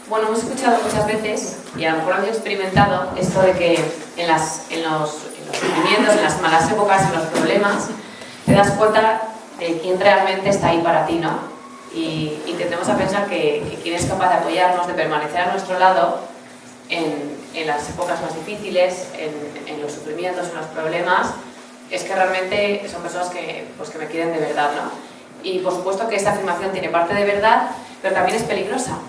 Bueno, hemos escuchado muchas veces, y a lo mejor habéis experimentado, esto de que en los sufrimientos, en las malas épocas, en los problemas, te das cuenta de quién realmente está ahí para ti, ¿no? Y intentemos a pensar que quién es capaz de apoyarnos, de permanecer a nuestro lado en las épocas más difíciles, en los sufrimientos, en los problemas, es que realmente son personas que me quieren de verdad, ¿no? Y por supuesto que esta afirmación tiene parte de verdad, pero también es peligrosa,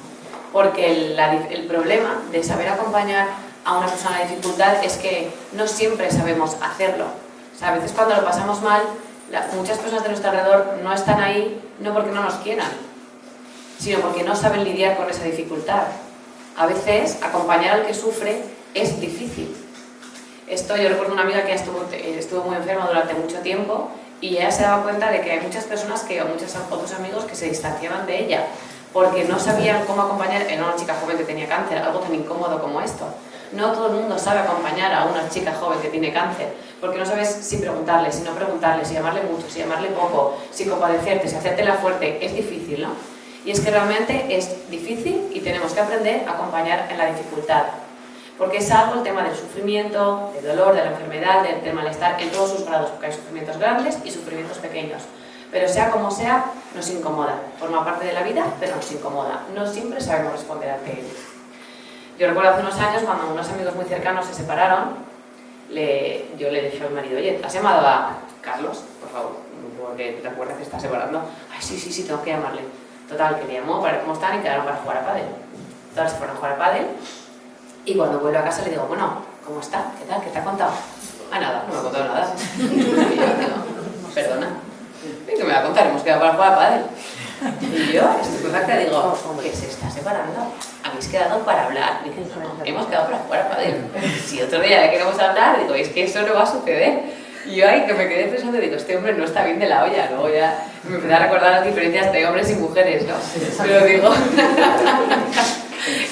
porque el problema de saber acompañar a una persona en dificultad es que no siempre sabemos hacerlo. O sea, a veces cuando lo pasamos mal, muchas personas de nuestro alrededor no están ahí, no porque no nos quieran, sino porque no saben lidiar con esa dificultad. A veces acompañar al que sufre es difícil. Yo recuerdo una amiga que estuvo muy enferma durante mucho tiempo y ella se daba cuenta de que hay muchas personas o muchos otros amigos que se distanciaban de ella porque no sabían cómo acompañar. Era una chica joven que tenía cáncer, algo tan incómodo como esto. No todo el mundo sabe acompañar a una chica joven que tiene cáncer, porque no sabes si preguntarle, si no preguntarle, si llamarle mucho, si llamarle poco, si compadecerte, si hacértela fuerte. Es difícil, ¿no? Y es que realmente es difícil y tenemos que aprender a acompañar en la dificultad, porque es algo el tema del sufrimiento, del dolor, de la enfermedad, del malestar en todos sus grados, porque hay sufrimientos grandes y sufrimientos pequeños. Pero sea como sea, nos incomoda. Forma parte de la vida, pero nos incomoda. No siempre sabemos responder ante él. Yo recuerdo hace unos años, cuando unos amigos muy cercanos se separaron, yo le dije a mi marido: oye, ¿has llamado a Carlos? Por favor, porque te acuerdas que está separando. Ay, sí, tengo que llamarle. Total, que le llamó para ver cómo están y quedaron para jugar a pádel. Total, se fueron a jugar a pádel y cuando vuelvo a casa le digo: bueno, ¿cómo está? ¿Qué tal? ¿Qué te ha contado? Ah, nada, no me ha contado nada. Y yo digo: perdona. ¿Y qué me va a contar? Hemos quedado para jugar a pádel. Y yo, estupefacta, digo: ¿qué se está separando? ¿Habéis quedado para hablar? Dicen: no, hemos quedado para jugar a pádel. Si otro día le queremos hablar, digo: es que eso no va a suceder. Y yo ahí que me quedé pensando, digo: este hombre no está bien de la olla. Luego ya me empecé a recordar las diferencias de hombres y mujeres, ¿no? Pero digo,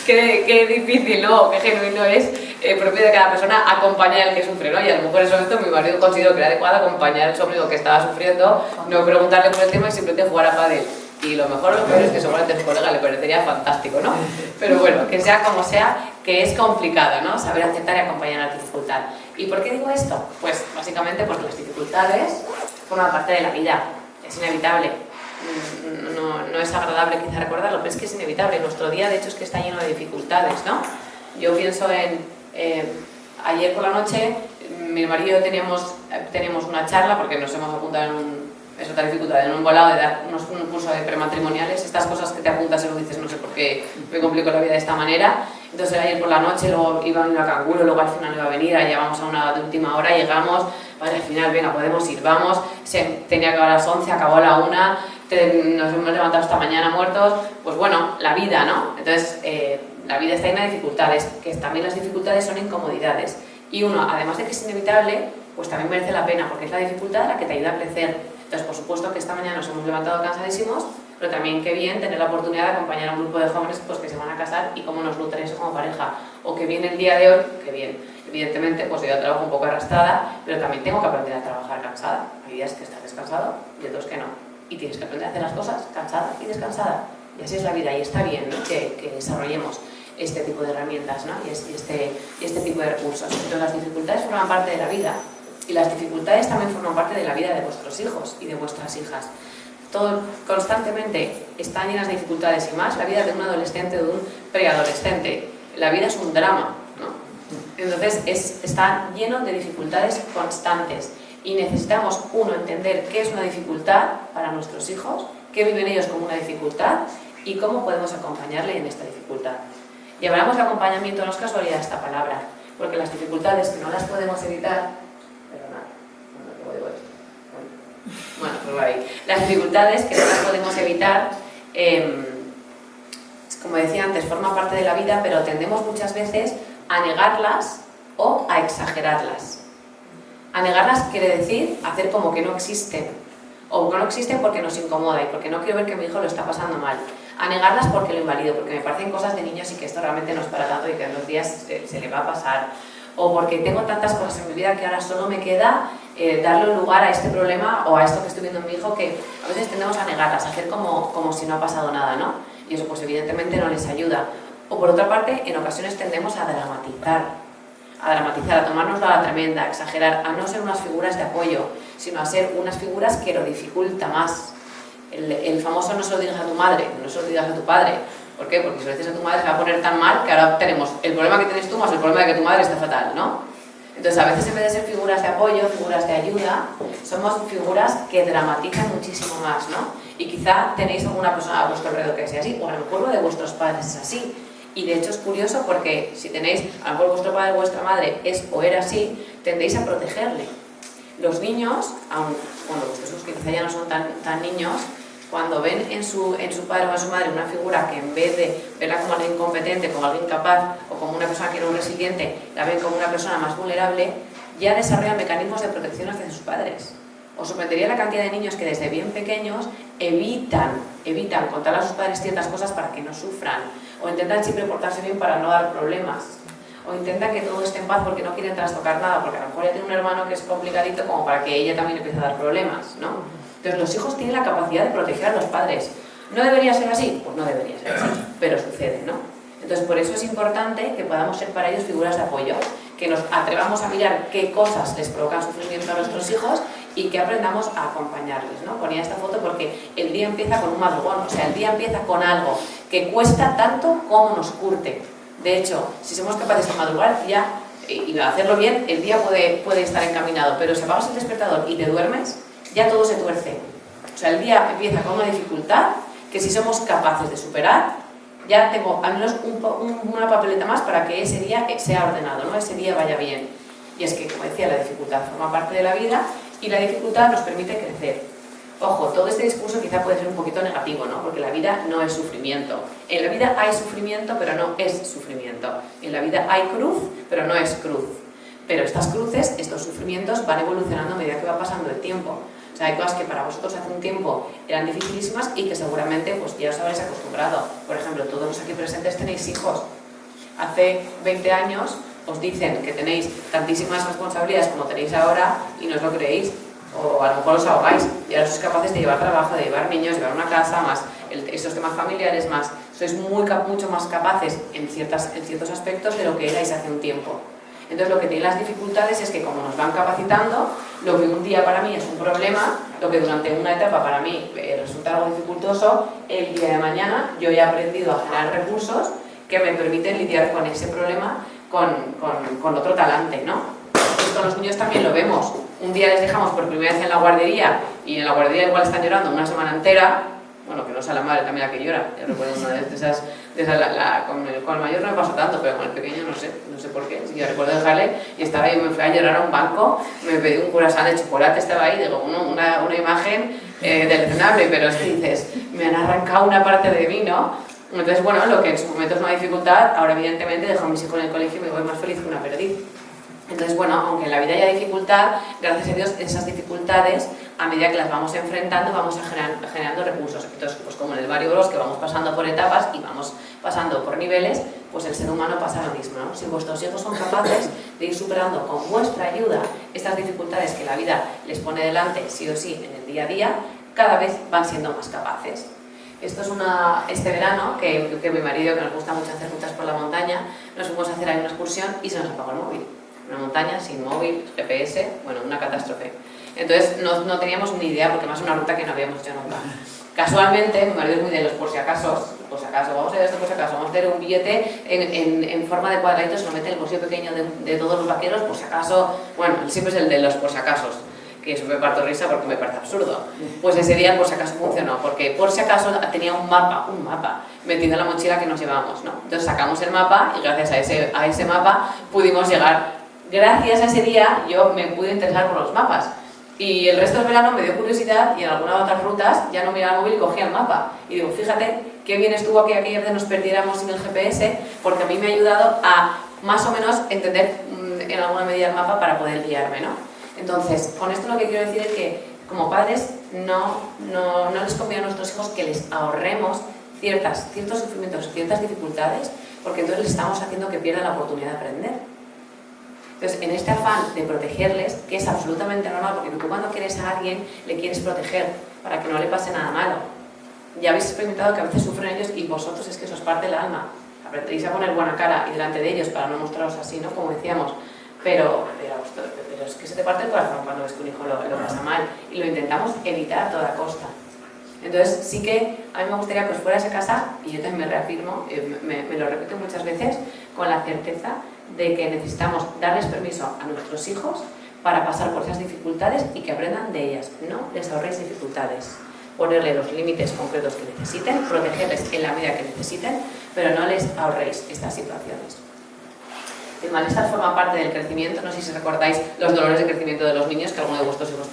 qué difícil, ¿no? Qué genuino es propio de cada persona acompañar al que sufre, ¿no? Y a lo mejor en ese momento mi marido consideró que era adecuado acompañar a su amigo que estaba sufriendo, no preguntarle por el tema y simplemente jugar a pádel. Y lo mejor es que seguramente a su colega le parecería fantástico, ¿no? Pero bueno, que sea como sea, que es complicado, ¿no? Saber aceptar y acompañar a la dificultad. ¿Y por qué digo esto? Pues básicamente porque las dificultades forman parte de la vida, es inevitable. No es agradable quizá recordarlo, pero es que es inevitable. Nuestro día, de hecho, es que está lleno de dificultades, ¿no? Yo pienso ayer por la noche, mi marido y yo teníamos una charla porque nos hemos apuntado es otra dificultad, en un volado de dar un curso de prematrimoniales, estas cosas que te apuntas y luego dices: no sé por qué me complico la vida de esta manera. Entonces ayer por la noche, luego iba a una canguro, luego al final no iba a venir, ahí vamos a una de última hora, llegamos, vale, al final, venga, podemos ir, vamos, tenía que acabar a las 11, acabó a la 1, nos hemos levantado esta mañana muertos. Pues bueno, la vida, ¿no? Entonces la vida está llena de dificultades, que también las dificultades son incomodidades, y uno, además de que es inevitable, pues también merece la pena, porque es la dificultad la que te ayuda a crecer. Entonces, por supuesto que esta mañana nos hemos levantado cansadísimos, pero también qué bien tener la oportunidad de acompañar a un grupo de jóvenes pues, que se van a casar y cómo nos nutre eso como pareja. O que viene el día de hoy, qué bien. Evidentemente, pues yo trabajo un poco arrastrada, pero también tengo que aprender a trabajar cansada. Hay días que estás descansado y otros que no. Y tienes que aprender a hacer las cosas cansada y descansada. Y así es la vida, y está bien, ¿no? que desarrollemos este tipo de herramientas, ¿no? y este tipo de recursos. Entonces, las dificultades forman parte de la vida. Y las dificultades también forman parte de la vida de vuestros hijos y de vuestras hijas. Todo constantemente están llenas de dificultades, y más la vida de un adolescente o de un preadolescente. La vida es un drama, ¿no? Entonces está lleno de dificultades constantes y necesitamos, uno, entender qué es una dificultad para nuestros hijos, qué viven ellos como una dificultad y cómo podemos acompañarle en esta dificultad. Y hablamos de acompañamiento, no es casualidad esta palabra, porque las dificultades que no las podemos evitar. Bueno, pues ahí. Las dificultades que no las podemos evitar, como decía antes, forman parte de la vida, pero tendemos muchas veces a negarlas o a exagerarlas. A negarlas quiere decir hacer como que no existen, o que no existen porque nos incomoda y porque no quiero ver que mi hijo lo está pasando mal. A negarlas porque lo invalido, porque me parecen cosas de niños y que esto realmente no es para tanto y que en 2 días se le va a pasar. O porque tengo tantas cosas en mi vida que ahora solo me queda darle lugar a este problema o a esto que estoy viendo en mi hijo, que a veces tendemos a negarlas, a hacer como si no ha pasado nada, ¿no? Y eso pues evidentemente no les ayuda. O por otra parte, en ocasiones tendemos a dramatizar, a tomárnoslo a la tremenda, a exagerar, a no ser unas figuras de apoyo, sino a ser unas figuras que lo dificulta más. El famoso no se lo digas a tu madre, no se lo digas a tu padre. ¿Por qué? Porque si lo dices a tu madre se va a poner tan mal que ahora tenemos el problema que tienes tú más el problema de que tu madre está fatal, ¿no? Entonces, a veces en vez de ser figuras de apoyo, figuras de ayuda, somos figuras que dramatizan muchísimo más, ¿no? Y quizá tenéis alguna persona a vuestro alrededor que sea así, o a lo mejor lo de vuestros padres es así. Y de hecho es curioso porque si tenéis, a lo mejor vuestro padre o vuestra madre es o era así, tendéis a protegerle. Los niños, aun cuando vuestros hijos que quizá ya no son tan niños, cuando ven en su padre o en su madre una figura que en vez de verla como alguien competente, como alguien capaz o como una persona que no es resiliente, la ven como una persona más vulnerable, ya desarrollan mecanismos de protección hacia sus padres. Os sorprendería la cantidad de niños que desde bien pequeños evitan contarle a sus padres ciertas cosas para que no sufran, o intentan siempre portarse bien para no dar problemas, o intentan que todo esté en paz porque no quieren trastocar nada, porque a lo mejor ya tiene un hermano que es complicadito como para que ella también empiece a dar problemas, ¿no? Entonces los hijos tienen la capacidad de proteger a los padres. ¿No debería ser así? Pues no debería ser así, pero sucede, ¿no? Entonces por eso es importante que podamos ser para ellos figuras de apoyo, que nos atrevamos a mirar qué cosas les provocan sufrimiento a nuestros hijos y que aprendamos a acompañarles, ¿no? Ponía esta foto porque el día empieza con un madrugón, o sea, el día empieza con algo que cuesta tanto como nos curte. De hecho, si somos capaces de madrugar ya y de hacerlo bien, el día puede estar encaminado, pero si apagas el despertador y te duermes, ya todo se tuerce. O sea, el día empieza con una dificultad que si somos capaces de superar, ya tengo al menos una papeleta más para que ese día sea ordenado, ¿no? Ese día vaya bien. Y es que, como decía, la dificultad forma parte de la vida y la dificultad nos permite crecer. Ojo, todo este discurso quizá puede ser un poquito negativo, ¿no? Porque la vida no es sufrimiento. En la vida hay sufrimiento, pero no es sufrimiento. En la vida hay cruz, pero no es cruz. Pero estas cruces, estos sufrimientos van evolucionando a medida que va pasando el tiempo. O sea, hay cosas que para vosotros hace un tiempo eran dificilísimas y que seguramente pues, ya os habréis acostumbrado. Por ejemplo, todos los aquí presentes tenéis hijos. Hace 20 años os dicen que tenéis tantísimas responsabilidades como tenéis ahora y no os lo creéis. O a lo mejor os ahogáis y ahora sois capaces de llevar trabajo, de llevar niños, de llevar una casa, más esos temas familiares, más sois mucho más capaces en ciertos aspectos de lo que erais hace un tiempo. Entonces lo que tienen las dificultades es que como nos van capacitando, lo que un día para mí es un problema, lo que durante una etapa para mí resulta algo dificultoso, el día de mañana yo ya he aprendido a generar recursos que me permiten lidiar con ese problema con otro talante, ¿no? Pues con los niños también lo vemos. Un día les dejamos por primera vez en la guardería y en la guardería igual están llorando una semana entera. Bueno, que no sea la madre también la que llora. Yo recuerdo una de esas con el mayor no me pasó tanto, pero con el pequeño no sé por qué. Sí, yo recuerdo dejarle y estaba ahí, me fui a llorar a un banco, me pedí un croissant de chocolate, estaba ahí, digo, una imagen deleznable, pero es que dices, me han arrancado una parte de mí, ¿no? Entonces, bueno, lo que en su momento es una dificultad, ahora evidentemente dejo a mis hijos en el colegio y me voy más feliz que una perdiz. Entonces, bueno, aunque en la vida haya dificultad, gracias a Dios, esas dificultades, a medida que las vamos enfrentando, vamos generando recursos. Entonces, pues como en el Mario Bros, que vamos pasando por etapas y vamos pasando por niveles, pues el ser humano pasa lo mismo, ¿no? Si vuestros hijos son capaces de ir superando con vuestra ayuda estas dificultades que la vida les pone delante, sí o sí, en el día a día, cada vez van siendo más capaces. Esto es este verano, que mi marido, que nos gusta mucho hacer rutas por la montaña, nos fuimos a hacer ahí una excursión y se nos apagó el móvil. Una montaña sin móvil, GPS, bueno, una catástrofe. Entonces no teníamos ni idea, porque más una ruta que no habíamos hecho nunca. Casualmente, mi marido es muy de los por si acaso, vamos a hacer esto por si acaso, vamos a hacer un billete en forma de cuadraditos, se lo mete en el bolsillo pequeño de todos los vaqueros, por si acaso, bueno, siempre es el de los por si acasos, que eso me parto risa porque me parece absurdo. Pues ese día por si acaso funcionó, porque por si acaso tenía un mapa metido en la mochila que nos llevamos, ¿no? Entonces sacamos el mapa y gracias a ese mapa pudimos llegar. Gracias a ese día yo me pude interesar por los mapas y el resto del verano me dio curiosidad y en algunas otras rutas ya no miraba el móvil y cogía el mapa y digo, fíjate qué bien estuvo que aquella vez nos perdiéramos sin el GPS, porque a mí me ha ayudado a más o menos entender en alguna medida el mapa para poder guiarme, ¿no? Entonces, con esto lo que quiero decir es que como padres no les conviene a nuestros hijos que les ahorremos ciertos sufrimientos, ciertas dificultades, porque entonces les estamos haciendo que pierdan la oportunidad de aprender. Entonces, en este afán de protegerles, que es absolutamente normal, porque tú cuando quieres a alguien le quieres proteger para que no le pase nada malo. Ya habéis experimentado que a veces sufren ellos y vosotros es que eso os parte el alma. aprenderéis a poner buena cara y delante de ellos para no mostraros así, ¿no? Como decíamos, pero es que se te parte el corazón cuando ves que un hijo lo pasa mal y lo intentamos evitar a toda costa. Entonces sí que a mí me gustaría que os fuerais a casa, y yo también me reafirmo, me lo repito muchas veces, con la certeza de que necesitamos darles permiso a nuestros hijos para pasar por esas dificultades y que aprendan de ellas. No les ahorréis dificultades. Ponerle los límites concretos que necesiten, protegerles en la medida que necesiten, pero no les ahorréis estas situaciones. El malestar forma parte del crecimiento. No sé si recordáis los dolores de crecimiento de los niños que algunos de vuestros hijos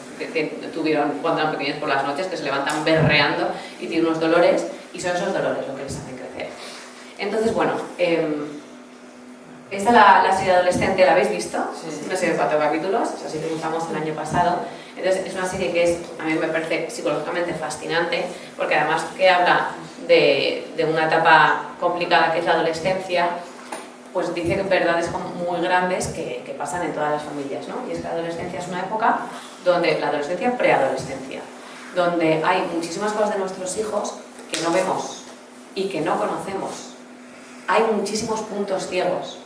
tuvieron cuando eran pequeños por las noches, que se levantan berreando y tienen unos dolores, y son esos dolores lo que les hacen crecer. Entonces, bueno, esta la serie adolescente, ¿la habéis visto? Sí. Una serie de 4 capítulos, es así que empezamos el año pasado. Entonces es una serie que a mí me parece psicológicamente fascinante, porque además que habla de una etapa complicada que es la adolescencia, pues dice que verdades muy grandes que pasan en todas las familias, ¿no? Y es que la adolescencia es una época donde, la adolescencia preadolescencia, donde hay muchísimas cosas de nuestros hijos que no vemos y que no conocemos. Hay muchísimos puntos ciegos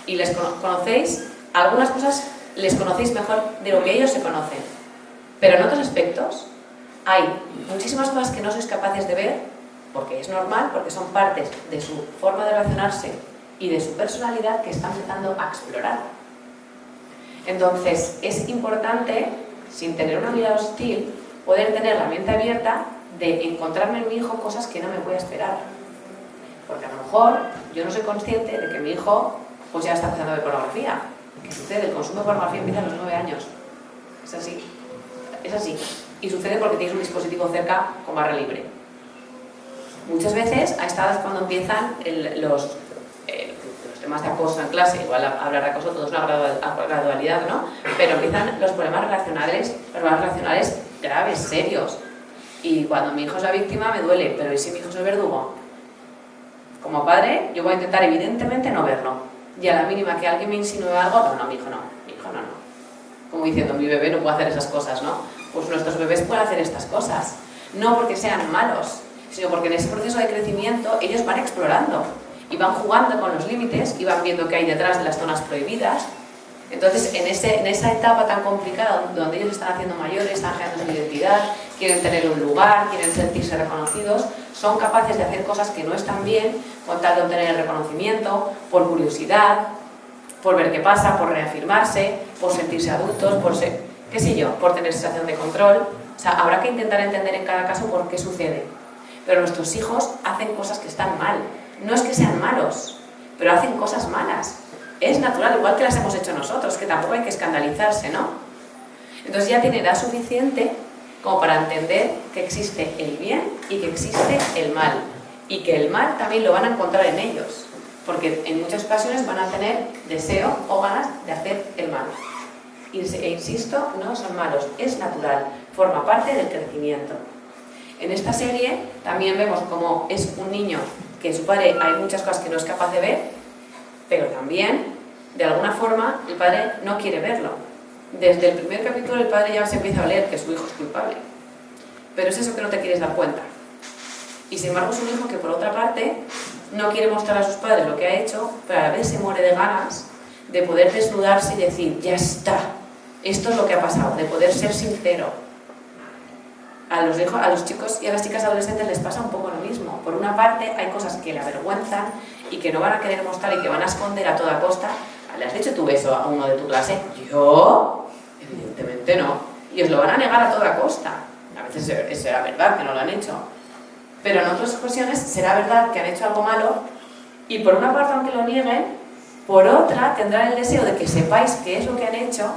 y les conocéis, algunas cosas les conocéis mejor de lo que ellos se conocen, pero en otros aspectos hay muchísimas cosas que no sois capaces de ver, porque es normal, porque son partes de su forma de relacionarse y de su personalidad que está empezando a explorar. Entonces es importante, sin tener una mirada hostil, poder tener la mente abierta de encontrarme en mi hijo cosas que no me voy a esperar, porque a lo mejor yo no soy consciente de que mi hijo pues ya está empezando a ver pornografía. ¿Qué sucede? El consumo de pornografía empieza a los 9 años. Es así, y sucede porque tienes un dispositivo cerca con barra libre. Muchas veces a esta edad es cuando empiezan los temas de acoso en clase. Igual hablar de acoso todo es una gradualidad, ¿no? Pero empiezan los problemas relacionales graves, serios. Y cuando mi hijo es la víctima me duele, pero ¿y si mi hijo es el verdugo? Como padre, yo voy a intentar evidentemente no verlo. Y a la mínima que alguien me insinúe algo, no, mi hijo no. Como diciendo, mi bebé no puede hacer esas cosas, ¿no? Pues nuestros bebés pueden hacer estas cosas. No porque sean malos, sino porque en ese proceso de crecimiento ellos van explorando y van jugando con los límites y van viendo qué hay detrás de las zonas prohibidas. Entonces, en esa etapa tan complicada donde ellos están haciendo mayores, están generando su identidad, quieren tener un lugar, quieren sentirse reconocidos, son capaces de hacer cosas que no están bien con tal de obtener el reconocimiento, por curiosidad, por ver qué pasa, por reafirmarse, por sentirse adultos, por ser, qué sé yo, por tener sensación de control. O sea, habrá que intentar entender en cada caso por qué sucede. Pero nuestros hijos hacen cosas que están mal. No es que sean malos, pero hacen cosas malas. Es natural, igual que las hemos hecho nosotros, que tampoco hay que escandalizarse, ¿no? Entonces ya tiene edad suficiente como para entender que existe el bien y que existe el mal. Y que el mal también lo van a encontrar en ellos, porque en muchas ocasiones van a tener deseo o ganas de hacer el mal. E insisto, no son malos, es natural, forma parte del crecimiento. En esta serie también vemos cómo es un niño que su padre hay muchas cosas que no es capaz de ver, pero también, de alguna forma, el padre no quiere verlo. Desde el primer capítulo el padre ya se empieza a oler que su hijo es culpable. Pero es eso que no te quieres dar cuenta. Y sin embargo es un hijo que por otra parte no quiere mostrar a sus padres lo que ha hecho, pero a la vez se muere de ganas de poder desnudarse y decir, ya está, esto es lo que ha pasado, de poder ser sincero. A los chicos y a las chicas adolescentes les pasa un poco lo mismo. Por una parte hay cosas que le avergüenzan y que no van a querer mostrar y que van a esconder a toda costa. ¿Le has dicho tú eso a uno de tu clase? ¿Yo? Evidentemente no. Y os lo van a negar a toda costa. A veces será verdad que no lo han hecho. Pero en otras ocasiones será verdad que han hecho algo malo y por una parte, aunque lo nieguen, por otra tendrán el deseo de que sepáis qué es lo que han hecho,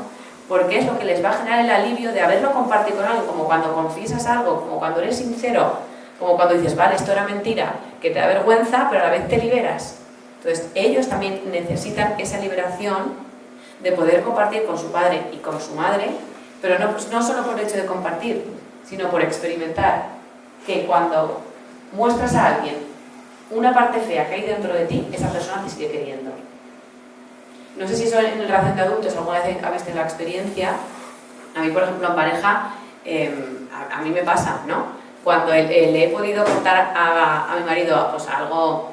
porque es lo que les va a generar el alivio de haberlo compartido con alguien, como cuando confiesas algo, como cuando eres sincero, como cuando dices, vale, esto era mentira, que te da vergüenza, pero a la vez te liberas. Entonces, ellos también necesitan esa liberación de poder compartir con su padre y con su madre, pero no solo por el hecho de compartir, sino por experimentar que cuando muestras a alguien una parte fea que hay dentro de ti, esa persona te sigue queriendo. No sé si eso en relación de adultos alguna vez habéis tenido la experiencia. A mí, por ejemplo, en pareja, a mí me pasa, ¿no? Cuando le he podido contar a mi marido pues, algo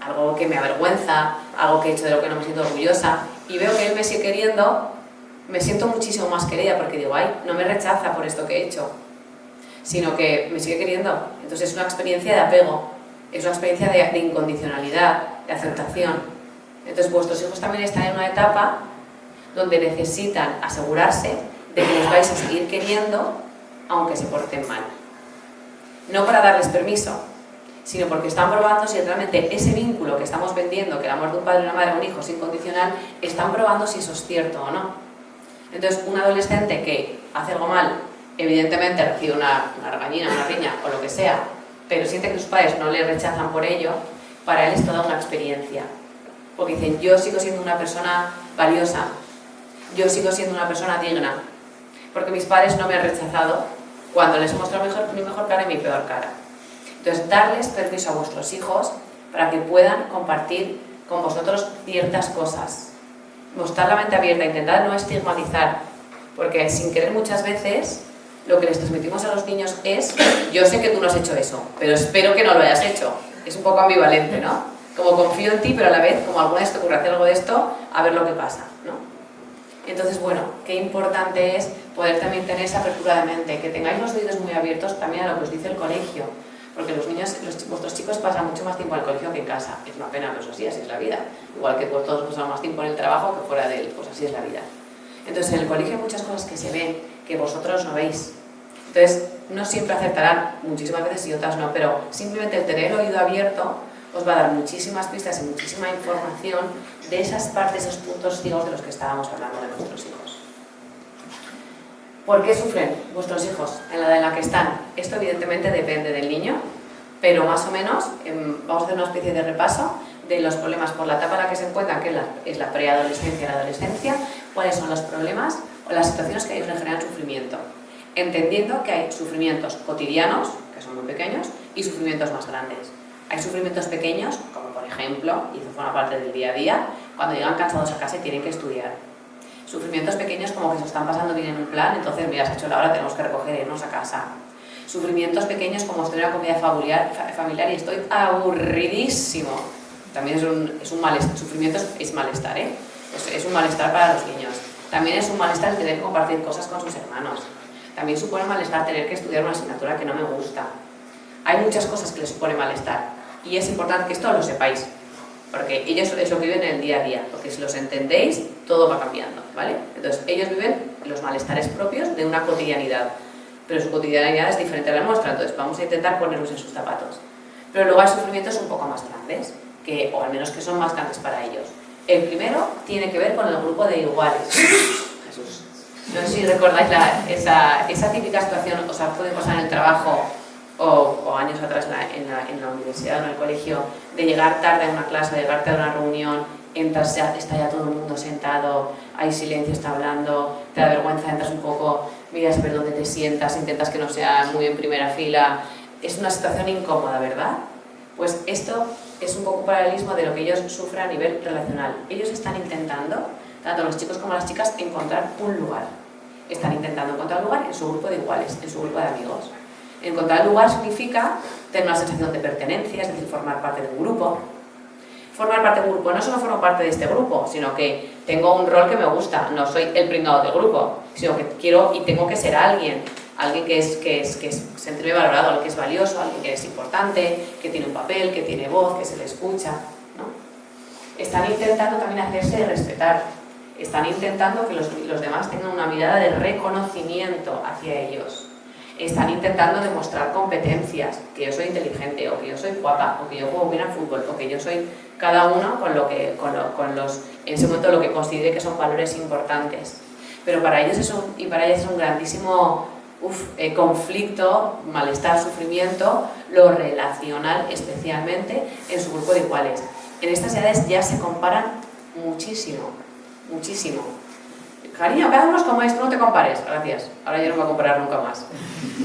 algo que me avergüenza, algo que he hecho de lo que no me siento orgullosa, y veo que él me sigue queriendo, me siento muchísimo más querida porque digo, ay, no me rechaza por esto que he hecho, sino que me sigue queriendo. Entonces es una experiencia de apego, es una experiencia de incondicionalidad, de aceptación. Entonces vuestros hijos también están en una etapa donde necesitan asegurarse de que los vais a seguir queriendo aunque se porten mal. No para darles permiso, sino porque están probando si realmente ese vínculo que estamos vendiendo, que el amor de un padre, una madre, un hijo es incondicional, están probando si eso es cierto o no. Entonces, un adolescente que hace algo mal, evidentemente recibe una regañina, una riña o lo que sea, pero siente que sus padres no le rechazan por ello, para él es toda una experiencia. Porque dicen, yo sigo siendo una persona valiosa, yo sigo siendo una persona digna, porque mis padres no me han rechazado cuando les he mostrado mi mejor cara y mi peor cara. Entonces, darles permiso a vuestros hijos para que puedan compartir con vosotros ciertas cosas. Mostrar la mente abierta, intentar no estigmatizar, porque sin querer muchas veces lo que les transmitimos a los niños es, yo sé que tú no has hecho eso, pero espero que no lo hayas hecho. Es un poco ambivalente, ¿no? Como confío en ti, pero a la vez, como alguna vez te ocurre hacer algo de esto, a ver lo que pasa, ¿no? Entonces, bueno, qué importante es poder también tener esa apertura de mente, que tengáis los oídos muy abiertos también a lo que os dice el colegio, porque los niños, vuestros chicos pasan mucho más tiempo en el colegio que en casa. Es una pena, pero eso sí, así es la vida. Igual que pues, todos pasamos más tiempo en el trabajo que fuera de él, pues así es la vida. Entonces, en el colegio hay muchas cosas que se ven, que vosotros no veis. Entonces, no siempre acertarán, muchísimas veces y otras no, pero simplemente el tener el oído abierto os va a dar muchísimas pistas y muchísima información de esas partes, esos puntos ciegos de los que estábamos hablando de nuestros hijos. ¿Por qué sufren vuestros hijos en la edad en la que están? Esto evidentemente depende del niño, pero más o menos vamos a hacer una especie de repaso de los problemas por la etapa en la que se encuentran, que es la preadolescencia y la adolescencia, cuáles son los problemas o las situaciones que a ellos les generan sufrimiento, entendiendo que hay sufrimientos cotidianos, que son muy pequeños, y sufrimientos más grandes. Hay sufrimientos pequeños, como por ejemplo, y eso forma parte del día a día, cuando llegan cansados a casa y tienen que estudiar. Sufrimientos pequeños como que se están pasando bien en un plan, entonces mira, se ha hecho la hora, tenemos que recoger e irnos a casa. Sufrimientos pequeños como estoy en una comida familiar y estoy aburridísimo. También es un malestar. Sufrimiento es malestar, ¿eh? Es un malestar para los niños. También es un malestar el tener que compartir cosas con sus hermanos. También supone malestar tener que estudiar una asignatura que no me gusta. Hay muchas cosas que les supone malestar y es importante que esto lo sepáis, porque ellos es lo que viven en el día a día, porque si los entendéis, todo va cambiando, ¿vale? Entonces, ellos viven los malestares propios de una cotidianidad, pero su cotidianidad es diferente a la nuestra, entonces vamos a intentar ponernos en sus zapatos. Pero luego hay sufrimientos un poco más grandes, o al menos que son más grandes para ellos. El primero tiene que ver con el grupo de iguales. Jesús. No sé si recordáis esa típica situación, o sea, puede pasar en el trabajo o años atrás en la universidad o en el colegio, de llegar tarde a una clase, de llegar tarde a una reunión, entras, está ya todo el mundo sentado, hay silencio, está hablando, te da vergüenza, entras un poco, miras a ver dónde te sientas, intentas que no sea muy en primera fila. Es una situación incómoda, ¿verdad? Pues esto es un poco paralelismo de lo que ellos sufren a nivel relacional. Ellos están intentando, tanto los chicos como las chicas, encontrar un lugar. Están intentando encontrar un lugar en su grupo de iguales, en su grupo de amigos. Encontrar el lugar significa tener una sensación de pertenencia, es decir, formar parte de un grupo. Formar parte de un grupo, no solo formo parte de este grupo, sino que tengo un rol que me gusta, no soy el pringado del grupo, sino que quiero y tengo que ser alguien que es sentirme valorado, alguien que es valioso, alguien que es importante, que tiene un papel, que tiene voz, que se le escucha, ¿no? Están intentando también hacerse respetar, están intentando que los demás tengan una mirada de reconocimiento hacia ellos. Están intentando demostrar competencias, que yo soy inteligente, o que yo soy guapa, o que yo juego bien al fútbol, o que yo soy cada uno en ese momento lo que considere que son valores importantes. Pero para ellos es un grandísimo conflicto, malestar, sufrimiento, lo relacional especialmente en su grupo de iguales. En estas edades ya se comparan muchísimo, muchísimo. Cariño, cada uno es como es, tú no te compares. Gracias, ahora yo no me voy a comparar nunca más.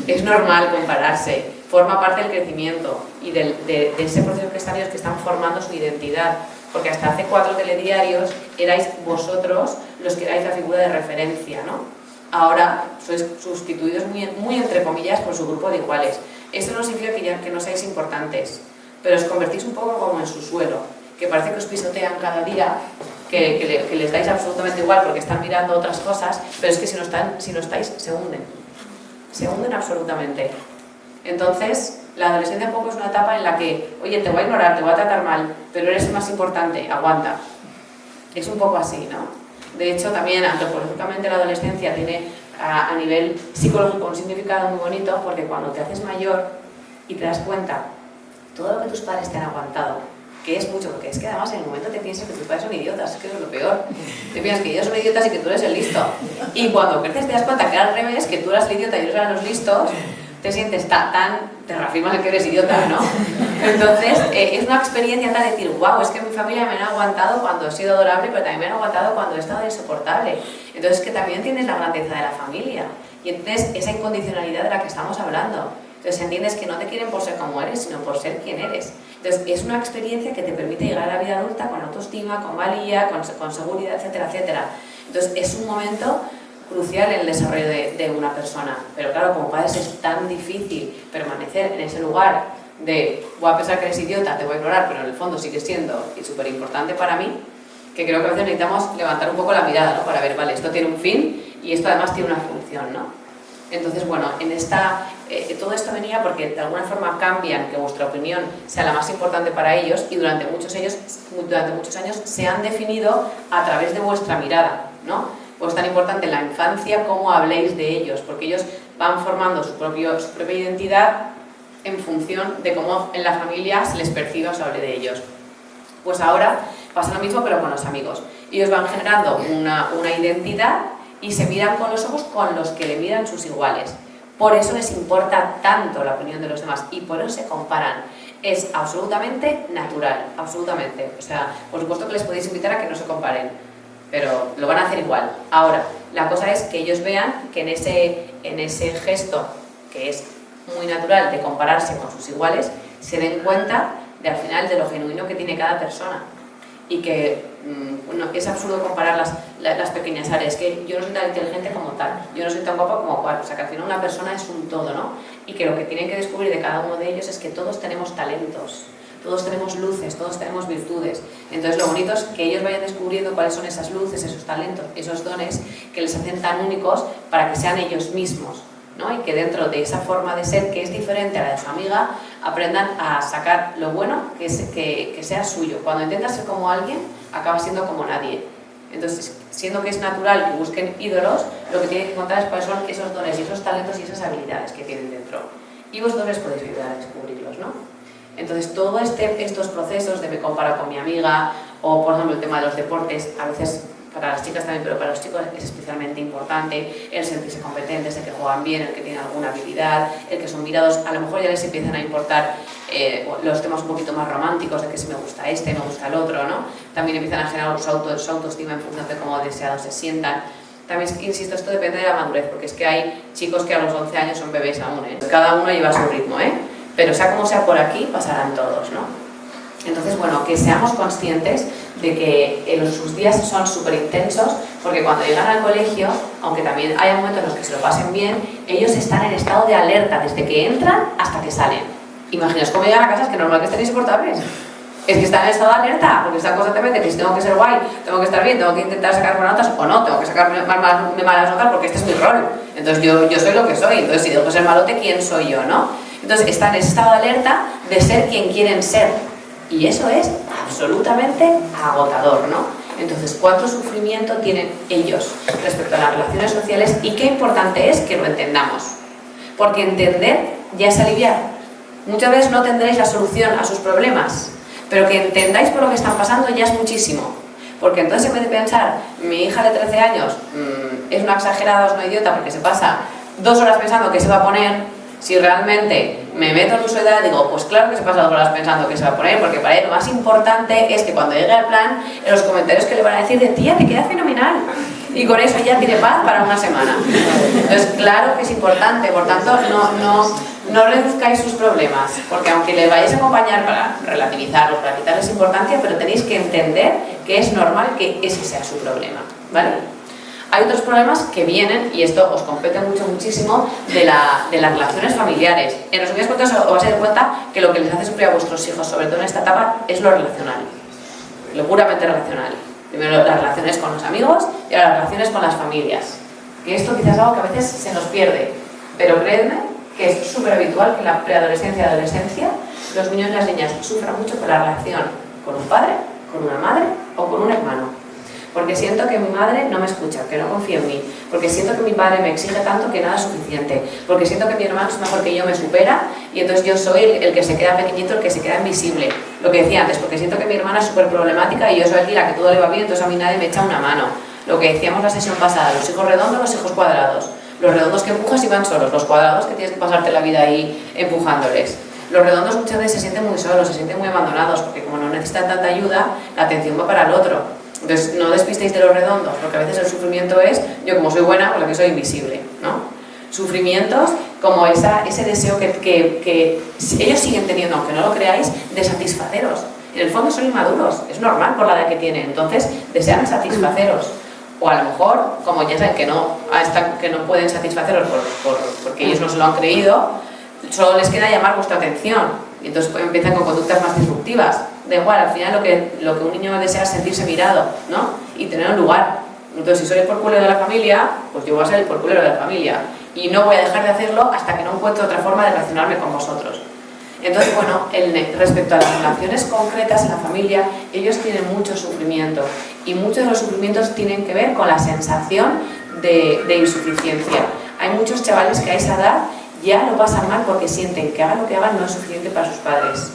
Es normal compararse, forma parte del crecimiento y de ese proceso que están formando su identidad. Porque hasta hace 4 telediarios erais vosotros los que erais la figura de referencia, ¿no? Ahora sois sustituidos muy entre comillas por su grupo de iguales. Eso no significa que no seáis importantes, pero os convertís un poco como en su suelo, que parece que os pisotean cada día, que les dais absolutamente igual porque están mirando otras cosas, pero es que si no estáis, se hunden absolutamente. Entonces, la adolescencia un poco es una etapa en la que, oye, te voy a ignorar, te voy a tratar mal, pero eres el más importante, aguanta. Es un poco así, ¿no? De hecho, también antropológicamente la adolescencia tiene a nivel psicológico un significado muy bonito, porque cuando te haces mayor y te das cuenta todo lo que tus padres te han aguantado, que es mucho, porque es que además en el momento te piensas que tus padres son idiotas, es que eso es lo peor. Te piensas que ellos son idiotas y que tú eres el listo. Y cuando creces te das cuenta que era al revés, que tú eras el idiota y ellos eran los listos, te sientes te reafirmas en que eres idiota, ¿no? Entonces, es una experiencia tal de decir, wow, es que mi familia me ha aguantado cuando he sido adorable, pero también me han aguantado cuando he estado insoportable. Entonces, que también entiendes la grandeza de la familia. Y entiendes esa incondicionalidad de la que estamos hablando. Entonces, entiendes que no te quieren por ser como eres, sino por ser quien eres. Entonces, es una experiencia que te permite llegar a la vida adulta con autoestima, con valía, con seguridad, etcétera, etcétera. Entonces, es un momento crucial en el desarrollo de una persona, pero claro, como padres es tan difícil permanecer en ese lugar de voy a pensar que eres idiota, te voy a ignorar, pero en el fondo sigue siendo súper importante para mí, que creo que a veces necesitamos levantar un poco la mirada, ¿no? Para ver, vale, esto tiene un fin y esto además tiene una función, ¿no? Entonces, bueno, todo esto venía porque de alguna forma cambian que vuestra opinión sea la más importante para ellos y durante muchos años se han definido a través de vuestra mirada, ¿no? Pues tan importante en la infancia cómo habléis de ellos, porque ellos van formando su propia identidad en función de cómo en la familia se les perciba o se hable de ellos. Pues ahora pasa lo mismo pero con los amigos. Ellos van generando una identidad y se miran con los ojos con los que le miran sus iguales. Por eso les importa tanto la opinión de los demás y por eso se comparan. Es absolutamente natural, absolutamente. O sea, por supuesto que les podéis invitar a que no se comparen, pero lo van a hacer igual. Ahora, la cosa es que ellos vean que en ese gesto, que es muy natural de compararse con sus iguales, se den cuenta de al final de lo genuino que tiene cada persona. Y que es absurdo comparar las pequeñas áreas, que yo no soy tan inteligente como tal, yo no soy tan guapa como cual, o sea que al final una persona es un todo, ¿no? Y que lo que tienen que descubrir de cada uno de ellos es que todos tenemos talentos, todos tenemos luces, todos tenemos virtudes. Entonces lo bonito es que ellos vayan descubriendo cuáles son esas luces, esos talentos, esos dones que les hacen tan únicos para que sean ellos mismos, ¿no? Y que dentro de esa forma de ser que es diferente a la de su amiga, aprendan a sacar lo bueno que sea suyo. Cuando intentas ser como alguien, acabas siendo como nadie. Entonces, siendo que es natural que busquen ídolos, lo que tienen que encontrar es cuáles son esos dones y esos talentos y esas habilidades que tienen dentro. Y vosotros les podéis ayudar a descubrirlos, ¿no? Entonces, todos estos procesos de me comparo con mi amiga, o por ejemplo el tema de los deportes, a veces para las chicas también, pero para los chicos es especialmente importante el sentirse competentes, el que juegan bien, el que tienen alguna habilidad, el que son mirados, a lo mejor ya les empiezan a importar los temas un poquito más románticos, de que si me gusta este, me gusta el otro, ¿no? También empiezan a generar su autoestima en función de cómo deseados se sientan. También, insisto, esto depende de la madurez, porque es que hay chicos que a los 11 años son bebés aún, ¿eh? Cada uno lleva su ritmo, ¿eh? Pero sea como sea por aquí, pasarán todos, ¿no? Entonces, bueno, que seamos conscientes de que sus días son súper intensos, porque cuando llegan al colegio, aunque también haya momentos en los que se lo pasen bien, ellos están en estado de alerta desde que entran hasta que salen. Imaginaos cómo llegan a casa, es que normal que estén insoportables. Es que están en estado de alerta, porque están constantemente que si tengo que ser guay, tengo que estar bien, tengo que intentar sacar buenas notas o no, tengo que sacar malas notas porque este es mi rol. Entonces yo soy lo que soy, entonces si tengo que ser malote, ¿quién soy yo, no? Entonces están en estado de alerta de ser quien quieren ser. Y eso es absolutamente agotador, ¿no? Entonces, ¿cuánto sufrimiento tienen ellos respecto a las relaciones sociales? Y qué importante es que lo entendamos. Porque entender ya es aliviar. Muchas veces no tendréis la solución a sus problemas, pero que entendáis por lo que están pasando ya es muchísimo. Porque entonces en vez de pensar, mi hija de 13 años es una exagerada, es una idiota porque se pasa 2 horas pensando qué se va a poner, si realmente me meto en su edad, digo, pues claro que se pasa 2 horas pensando qué se va a poner, porque para él lo más importante es que cuando llegue al plan, en los comentarios que le van a decir de tía, te queda fenomenal. Y con eso ya tiene paz para una semana. Entonces, claro que es importante, por tanto, no reduzcáis sus problemas, porque aunque le vayáis a acompañar para relativizarlo, para quitarles importancia, pero tenéis que entender que es normal que ese sea su problema, ¿vale? Hay otros problemas que vienen, y esto os compete muchísimo, de las relaciones familiares. En resumidas cuentas os vais a dar cuenta que lo que les hace sufrir a vuestros hijos, sobre todo en esta etapa, es lo relacional, lo puramente relacional. Primero las relaciones con los amigos y ahora las relaciones con las familias. Que esto quizás es algo que a veces se nos pierde, pero creedme que es súper habitual que en la preadolescencia y adolescencia los niños y las niñas sufran mucho por la relación con un padre, con una madre o con un hermano. Porque siento que mi madre no me escucha, que no confía en mí, porque siento que mi padre me exige tanto que nada es suficiente, porque siento que mi hermano es mejor que yo, me supera, y entonces yo soy el que se queda pequeñito, el que se queda invisible. Lo que decía antes, porque siento que mi hermana es súper problemática y yo soy aquí la que todo le va bien, entonces a mí nadie me echa una mano. Lo que decíamos la sesión pasada, los hijos redondos, los hijos cuadrados. Los redondos que empujas y van solos, los cuadrados que tienes que pasarte la vida ahí empujándoles. Los redondos muchas veces se sienten muy solos, se sienten muy abandonados, porque como no necesitan tanta ayuda, la atención va para el otro. Entonces, no despistéis de los redondos, porque a veces el sufrimiento es, yo como soy buena, pues la que soy invisible, ¿no? Sufrimientos como ese deseo que ellos siguen teniendo, aunque no lo creáis, de satisfaceros. En el fondo son inmaduros, es normal por la edad que tienen, entonces desean satisfaceros. O a lo mejor, como ya saben que no pueden satisfaceros porque ellos no se lo han creído, solo les queda llamar vuestra atención. Y entonces empiezan con conductas más disruptivas. Da igual, al final lo que un niño desea es sentirse mirado, ¿no? Y tener un lugar. Entonces, si soy el porculero de la familia, pues yo voy a ser el porculero de la familia. Y no voy a dejar de hacerlo hasta que no encuentre otra forma de relacionarme con vosotros. Entonces, bueno, respecto a las relaciones concretas en la familia, ellos tienen mucho sufrimiento. Y muchos de los sufrimientos tienen que ver con la sensación de insuficiencia. Hay muchos chavales que a esa edad ya lo pasan mal porque sienten que hagan lo que hagan no es suficiente para sus padres.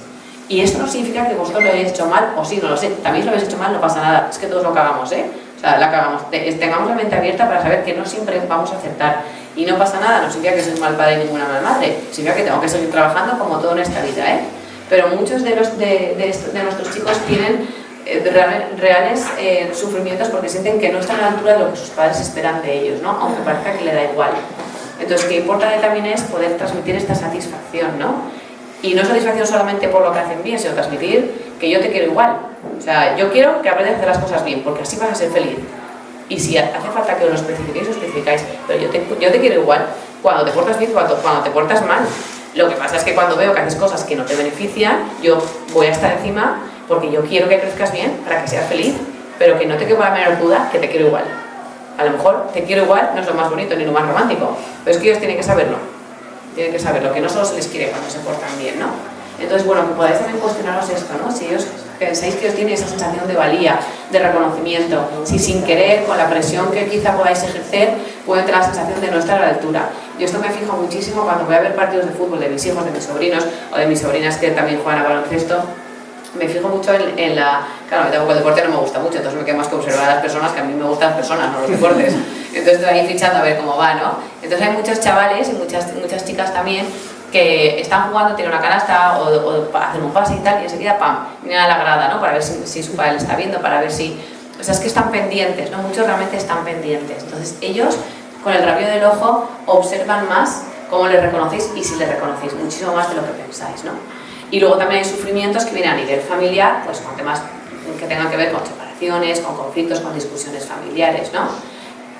Y esto no significa que vosotros lo hayáis hecho mal, o sí, no lo sé, también lo habéis hecho mal, no pasa nada, es que todos lo cagamos, ¿eh? O sea, la cagamos, tengamos la mente abierta para saber que no siempre vamos a acertar. Y no pasa nada, no significa que soy un mal padre y ninguna mal madre, significa que tengo que seguir trabajando como todo en esta vida, ¿eh? Pero muchos de nuestros chicos tienen reales sufrimientos porque sienten que no están a la altura de lo que sus padres esperan de ellos, ¿no? Aunque parezca que le da igual. Entonces, lo importante también es poder transmitir esta satisfacción, ¿no? Y no satisfacción solamente por lo que hacen bien, sino transmitir que yo te quiero igual. O sea, yo quiero que aprendas a hacer las cosas bien, porque así vas a ser feliz. Y si hace falta que os lo especifiquéis, os especificáis. Pero yo te quiero igual cuando te portas bien, cuando te portas mal. Lo que pasa es que cuando veo que haces cosas que no te benefician, yo voy a estar encima porque yo quiero que crezcas bien para que seas feliz, pero que no te quepa la menor duda que te quiero igual. A lo mejor te quiero igual no es lo más bonito ni lo más romántico, pero es que ellos tienen que saberlo. Tienen que saberlo, que no solo se les quiere cuando se portan bien, ¿no? Entonces, bueno, que podáis también cuestionaros esto, ¿no? Si ellos pensáis que os tiene esa sensación de valía, de reconocimiento, si sin querer, con la presión que quizá podáis ejercer, pueden tener la sensación de no estar a la altura. Yo esto me fijo muchísimo cuando voy a ver partidos de fútbol de mis hijos, de mis sobrinos o de mis sobrinas que también juegan a baloncesto. Me fijo mucho en la... Claro, el deporte no me gusta mucho, entonces me queda más que observar a las personas, que a mí me gustan las personas, no los deportes. Entonces estoy ahí fichando a ver cómo va, ¿no? Entonces hay muchos chavales y muchas chicas también que están jugando, tienen una canasta o hacen un pase y tal, y enseguida, ¡pam!, vienen a la grada, ¿no? Para ver si su padre le está viendo, para ver si... O sea, es que están pendientes, ¿no? Muchos realmente están pendientes. Entonces ellos, con el rabillo del ojo, observan más cómo les reconocéis y si les reconocéis, muchísimo más de lo que pensáis, ¿no? Y luego también hay sufrimientos que vienen a nivel familiar, pues con temas que tengan que ver con separaciones, con conflictos, con discusiones familiares, ¿no?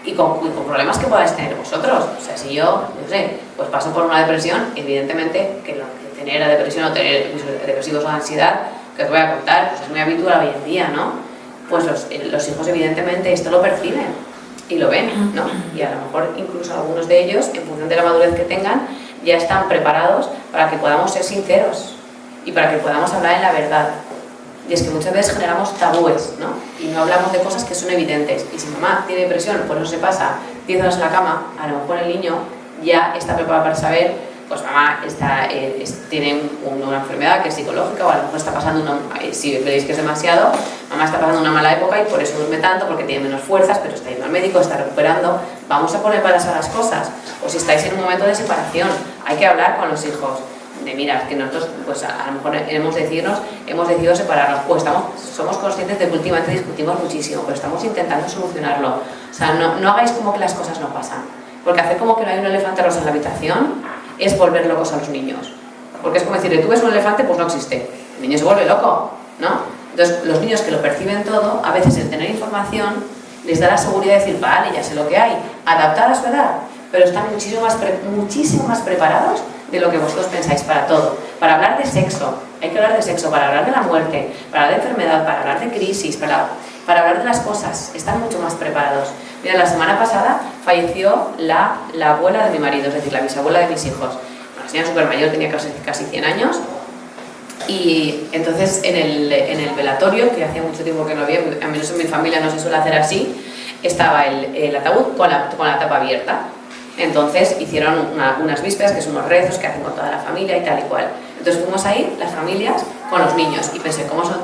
Y con problemas que podáis tener vosotros. O sea, si yo sé, pues paso por una depresión, evidentemente que tener la depresión o tener depresivos o ansiedad, que os voy a contar, pues es muy habitual hoy en día, ¿no? Pues los hijos evidentemente esto lo perciben y lo ven, ¿no? Y a lo mejor incluso algunos de ellos, en función de la madurez que tengan, ya están preparados para que podamos ser sinceros y para que podamos hablar en la verdad. Y es que muchas veces generamos tabúes, ¿no? Y no hablamos de cosas que son evidentes. Y si mamá tiene depresión, por eso se pasa 10 horas en la cama, a lo mejor el niño ya está preparado para saber, pues mamá tiene una enfermedad que es psicológica, o a lo mejor está pasando si veis que es demasiado, mamá está pasando una mala época y por eso duerme tanto, porque tiene menos fuerzas, pero está yendo al médico, está recuperando. Vamos a poner palas a las cosas. O si estáis en un momento de separación, hay que hablar con los hijos. De mira, que nosotros pues a lo mejor hemos decidido separarnos, pues somos conscientes de que últimamente discutimos muchísimo, pero estamos intentando solucionarlo. O sea, no hagáis como que las cosas no pasan, porque hacer como que no hay un elefante rosa en la habitación es volver locos a los niños, porque es como decirle, tú ves un elefante, pues no existe, el niño se vuelve loco, ¿no? Entonces los niños que lo perciben todo, a veces el tener información les da la seguridad de decir, vale, ya sé lo que hay, adaptada a su edad, pero están muchísimo más preparados de lo que vosotros pensáis para todo. Para hablar de sexo, hay que hablar de sexo, para hablar de la muerte, para hablar de enfermedad, para hablar de crisis, para hablar de las cosas, están mucho más preparados. Mira, la semana pasada falleció la abuela de mi marido, es decir, la bisabuela de mis hijos. Una señora súper mayor, tenía casi 100 años. Y entonces en el velatorio, que hacía mucho tiempo que no había, a menos en mi familia no se suele hacer así, estaba el ataúd con la tapa abierta. Entonces hicieron unas vísperas, que son unos rezos que hacen con toda la familia y tal y cual. Entonces fuimos ahí, las familias, con los niños, y pensé, ¿cómo son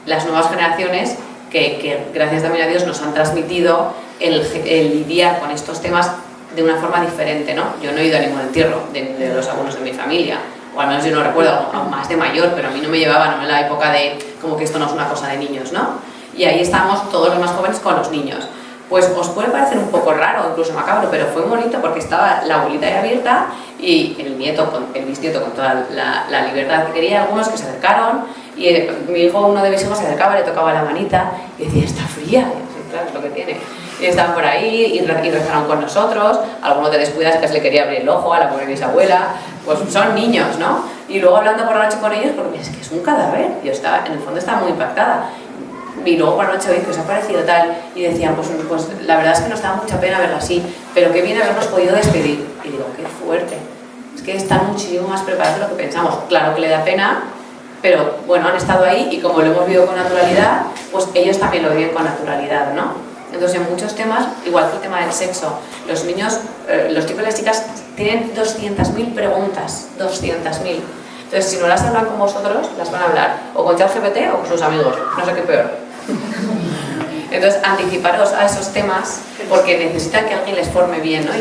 las nuevas generaciones que gracias también a Dios nos han transmitido el lidiar con estos temas de una forma diferente, ¿no? Yo no he ido a ningún entierro de los abuelos de mi familia, o al menos yo no recuerdo, aún más de mayor, pero a mí no me llevaban en la época de como que esto no es una cosa de niños, ¿no? Y ahí estamos todos los más jóvenes con los niños. Pues os puede parecer un poco raro, incluso macabro, pero fue bonito porque estaba la abuelita ahí abierta y el bisnieto con toda la libertad que quería, algunos que se acercaron y uno de mis hijos se acercaba, le tocaba la manita y decía, está fría, y así, claro, es lo que tiene. Y estaban por ahí y rezaron con nosotros, algunos de descuidas que se le quería abrir el ojo a la pobre bisabuela, pues son niños, ¿no? Y luego hablando por la noche con ellos, porque es que es un cadáver, yo en el fondo estaba muy impactada. Y luego por la noche, oye, ¿qué os ha parecido tal? Y decían, pues la verdad es que nos daba mucha pena verlo así, pero qué bien habernos podido despedir. Y digo, qué fuerte, es que están muchísimo más preparados de lo que pensamos. Claro que le da pena, pero bueno, han estado ahí y como lo hemos vivido con naturalidad, pues ellos también lo viven con naturalidad, ¿no? Entonces en muchos temas, igual que el tema del sexo, los niños, los chicos y las chicas tienen 200.000 preguntas, 200.000. Entonces si no las hablan con vosotros, las van a hablar o con ChatGPT o con sus amigos, no sé qué peor. Entonces anticiparos a esos temas porque necesitan que alguien les forme bien, ¿no?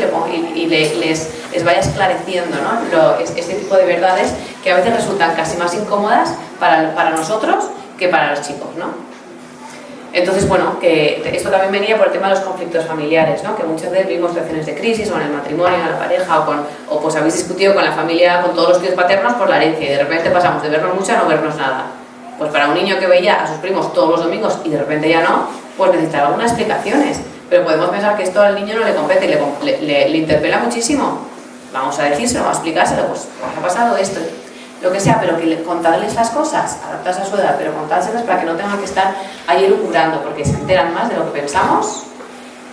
y les vaya esclareciendo, ¿no? Este tipo de verdades que a veces resultan casi más incómodas para nosotros que para los chicos, ¿no? Entonces, bueno, que esto también venía por el tema de los conflictos familiares, ¿no? Que muchas veces vivimos situaciones de crisis o en el matrimonio, en la pareja o pues habéis discutido con la familia, con todos los tíos paternos por la herencia y de repente pasamos de vernos mucho a no vernos nada. Pues para un niño que veía a sus primos todos los domingos y de repente ya no, pues necesitará algunas explicaciones. Pero podemos pensar que esto al niño no le compete y le interpela muchísimo. Vamos a decírselo, vamos a explicárselo, pues ha pasado esto, lo que sea, pero que contarles las cosas, adaptarse a su edad, pero contárselas para que no tengan que estar ahí elucubrando, porque se enteran más de lo que pensamos.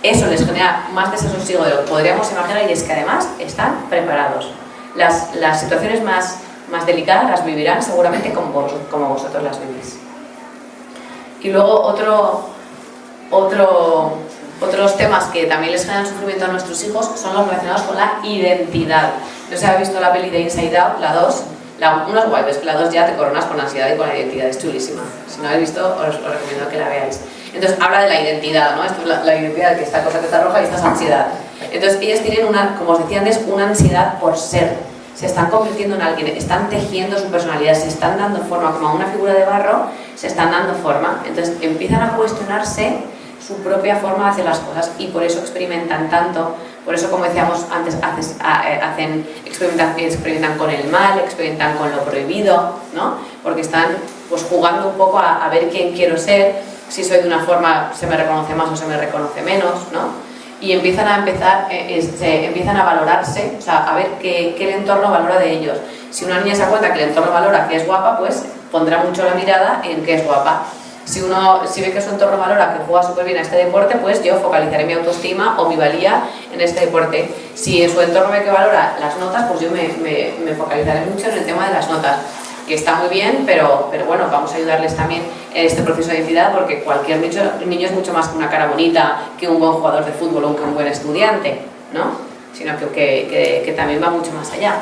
Eso les genera más desasosiego de lo que podríamos imaginar y es que además están preparados. Las situaciones más delicadas las vivirán seguramente como vosotros las vivís. Y luego otros temas que también les generan sufrimiento a nuestros hijos son los relacionados con la identidad. No sé si habéis visto la peli de Inside Out, la 2. Una es guay, ves que la 2 ya te coronas con la ansiedad y con la identidad, es chulísima. Si no la habéis visto, os recomiendo que la veáis. Entonces habla de la identidad, ¿no? Esto es la identidad, que esta cosa que está roja y esta es ansiedad. Entonces ellas tienen como os decía antes, una ansiedad por ser. Se están convirtiendo en alguien, están tejiendo su personalidad, se están dando forma, como a una figura de barro, se están dando forma. Entonces empiezan a cuestionarse su propia forma de hacer las cosas y por eso experimentan tanto, por eso como decíamos antes, experimentan con el mal, experimentan con lo prohibido, ¿no? Porque están pues jugando un poco a ver quién quiero ser, si soy de una forma se me reconoce más o se me reconoce menos, ¿no? Y empiezan a valorarse, o sea, a ver qué el entorno valora de ellos. Si una niña se da cuenta que el entorno valora que es guapa, pues pondrá mucho la mirada en que es guapa. Si ve que su entorno valora que juega súper bien a este deporte, pues yo focalizaré mi autoestima o mi valía en este deporte. Si en su entorno ve que valora las notas, pues yo me focalizaré mucho en el tema de las notas, que está muy bien, pero bueno, vamos a ayudarles también en este proceso de identidad, porque cualquier niño es mucho más que una cara bonita, que un buen jugador de fútbol o que un buen estudiante, ¿no? Sino que también va mucho más allá.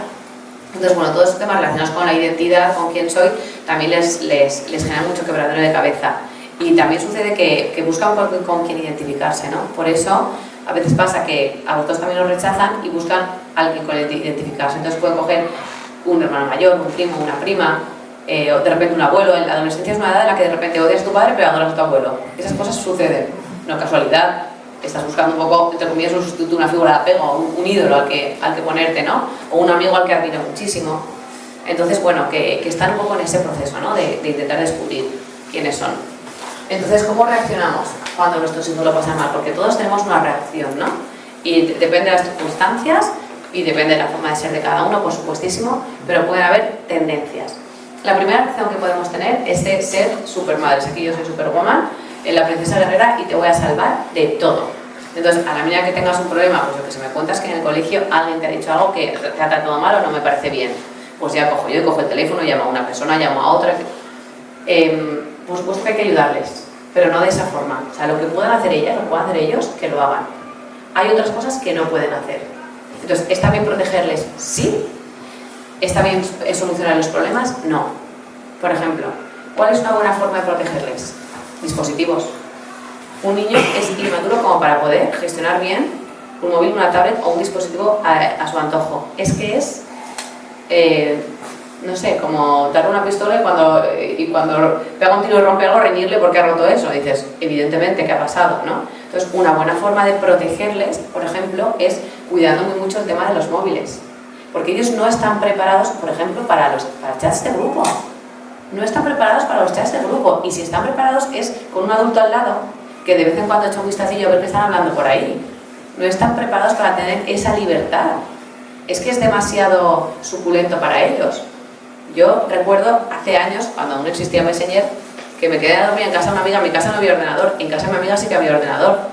Entonces, bueno, todos estos temas relacionados con la identidad, con quién soy, también les genera mucho quebradero de cabeza. Y también sucede que buscan con quién identificarse, ¿no? Por eso, a veces pasa que a vosotros también los rechazan y buscan a alguien con el que identificarse. Entonces pueden coger un hermano mayor, un primo, una prima, o de repente un abuelo. En la adolescencia es una edad en la que de repente odias a tu padre pero adoras a tu abuelo. Esas cosas suceden, no casualidad. Estás buscando un poco, entre comillas, un sustituto, una figura de apego, un ídolo al que ponerte, ¿no? O un amigo al que admiro muchísimo. Entonces, bueno, que están un poco en ese proceso, ¿no? De intentar descubrir quiénes son. Entonces, ¿cómo reaccionamos cuando nuestros hijos lo pasan mal? Porque todos tenemos una reacción, ¿no? Y depende de las circunstancias y depende de la forma de ser de cada uno, por supuestísimo, pero pueden haber tendencias. La primera reacción que podemos tener es de ser supermadres. Aquí yo soy superwoman, la princesa guerrera, y te voy a salvar de todo. Entonces, a la medida que tengas un problema, pues lo que se me cuentas que en el colegio alguien te ha dicho algo que te ha tratado mal o no me parece bien, pues ya cojo yo y cojo el teléfono, llamo a una persona, llamo a otra. Por supuesto que hay que ayudarles, pero no de esa forma. O sea, lo que puedan hacer ellas, lo que puedan hacer ellos, que lo hagan. Hay otras cosas que no pueden hacer. Entonces, ¿está bien protegerles? Sí. ¿Está bien solucionar los problemas? No. Por ejemplo, ¿cuál es una buena forma de protegerles? Dispositivos. Un niño es inmaduro como para poder gestionar bien un móvil, una tablet o un dispositivo a su antojo. Es que es, no sé, como dar una pistola y cuando pega un tiro y rompe algo, reñirle porque ha roto eso. Dices, evidentemente, ¿qué ha pasado? ¿No? Entonces, una buena forma de protegerles, por ejemplo, es cuidando muy mucho el tema de los móviles. Porque ellos no están preparados, por ejemplo, para chats de grupo. No están preparados para los chats de grupo. Y si están preparados es con un adulto al lado que de vez en cuando echa un vistacillo a ver qué están hablando por ahí. No están preparados para tener esa libertad. Es que es demasiado suculento para ellos. Yo recuerdo hace años, cuando aún existía Messenger, que me quedé a dormir en casa de una amiga. En mi casa no había ordenador, en casa de mi amiga sí que había ordenador.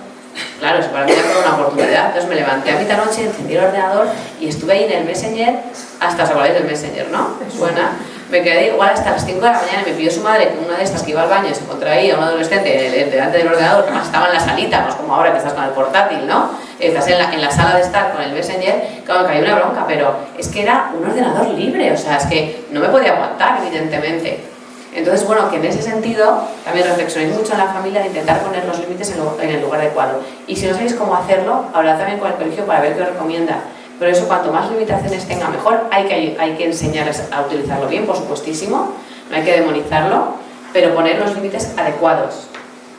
Claro, eso para mí era una oportunidad. Entonces me levanté a mitad de noche, encendí el ordenador y estuve ahí en el Messenger hasta, ¿os acordáis del Messenger, no? Suena. Me quedé igual hasta las 5 de la mañana y me pidió su madre, que una de estas que iba al baño y se contraía a un adolescente delante del ordenador, que más estaba en la salita, pues como ahora que estás con el portátil, ¿no? Estás en la sala de estar con el Messenger, claro, me cayó una bronca, pero es que era un ordenador libre, o sea, es que no me podía aguantar, evidentemente. Entonces, bueno, que en ese sentido también reflexionéis mucho en la familia de intentar poner los límites en el lugar adecuado. Y si no sabéis cómo hacerlo, hablad también con el colegio para ver qué os recomienda. Pero eso, cuanto más limitaciones tenga, mejor. Hay que enseñarles a utilizarlo bien, por supuestísimo, no hay que demonizarlo, pero poner los límites adecuados,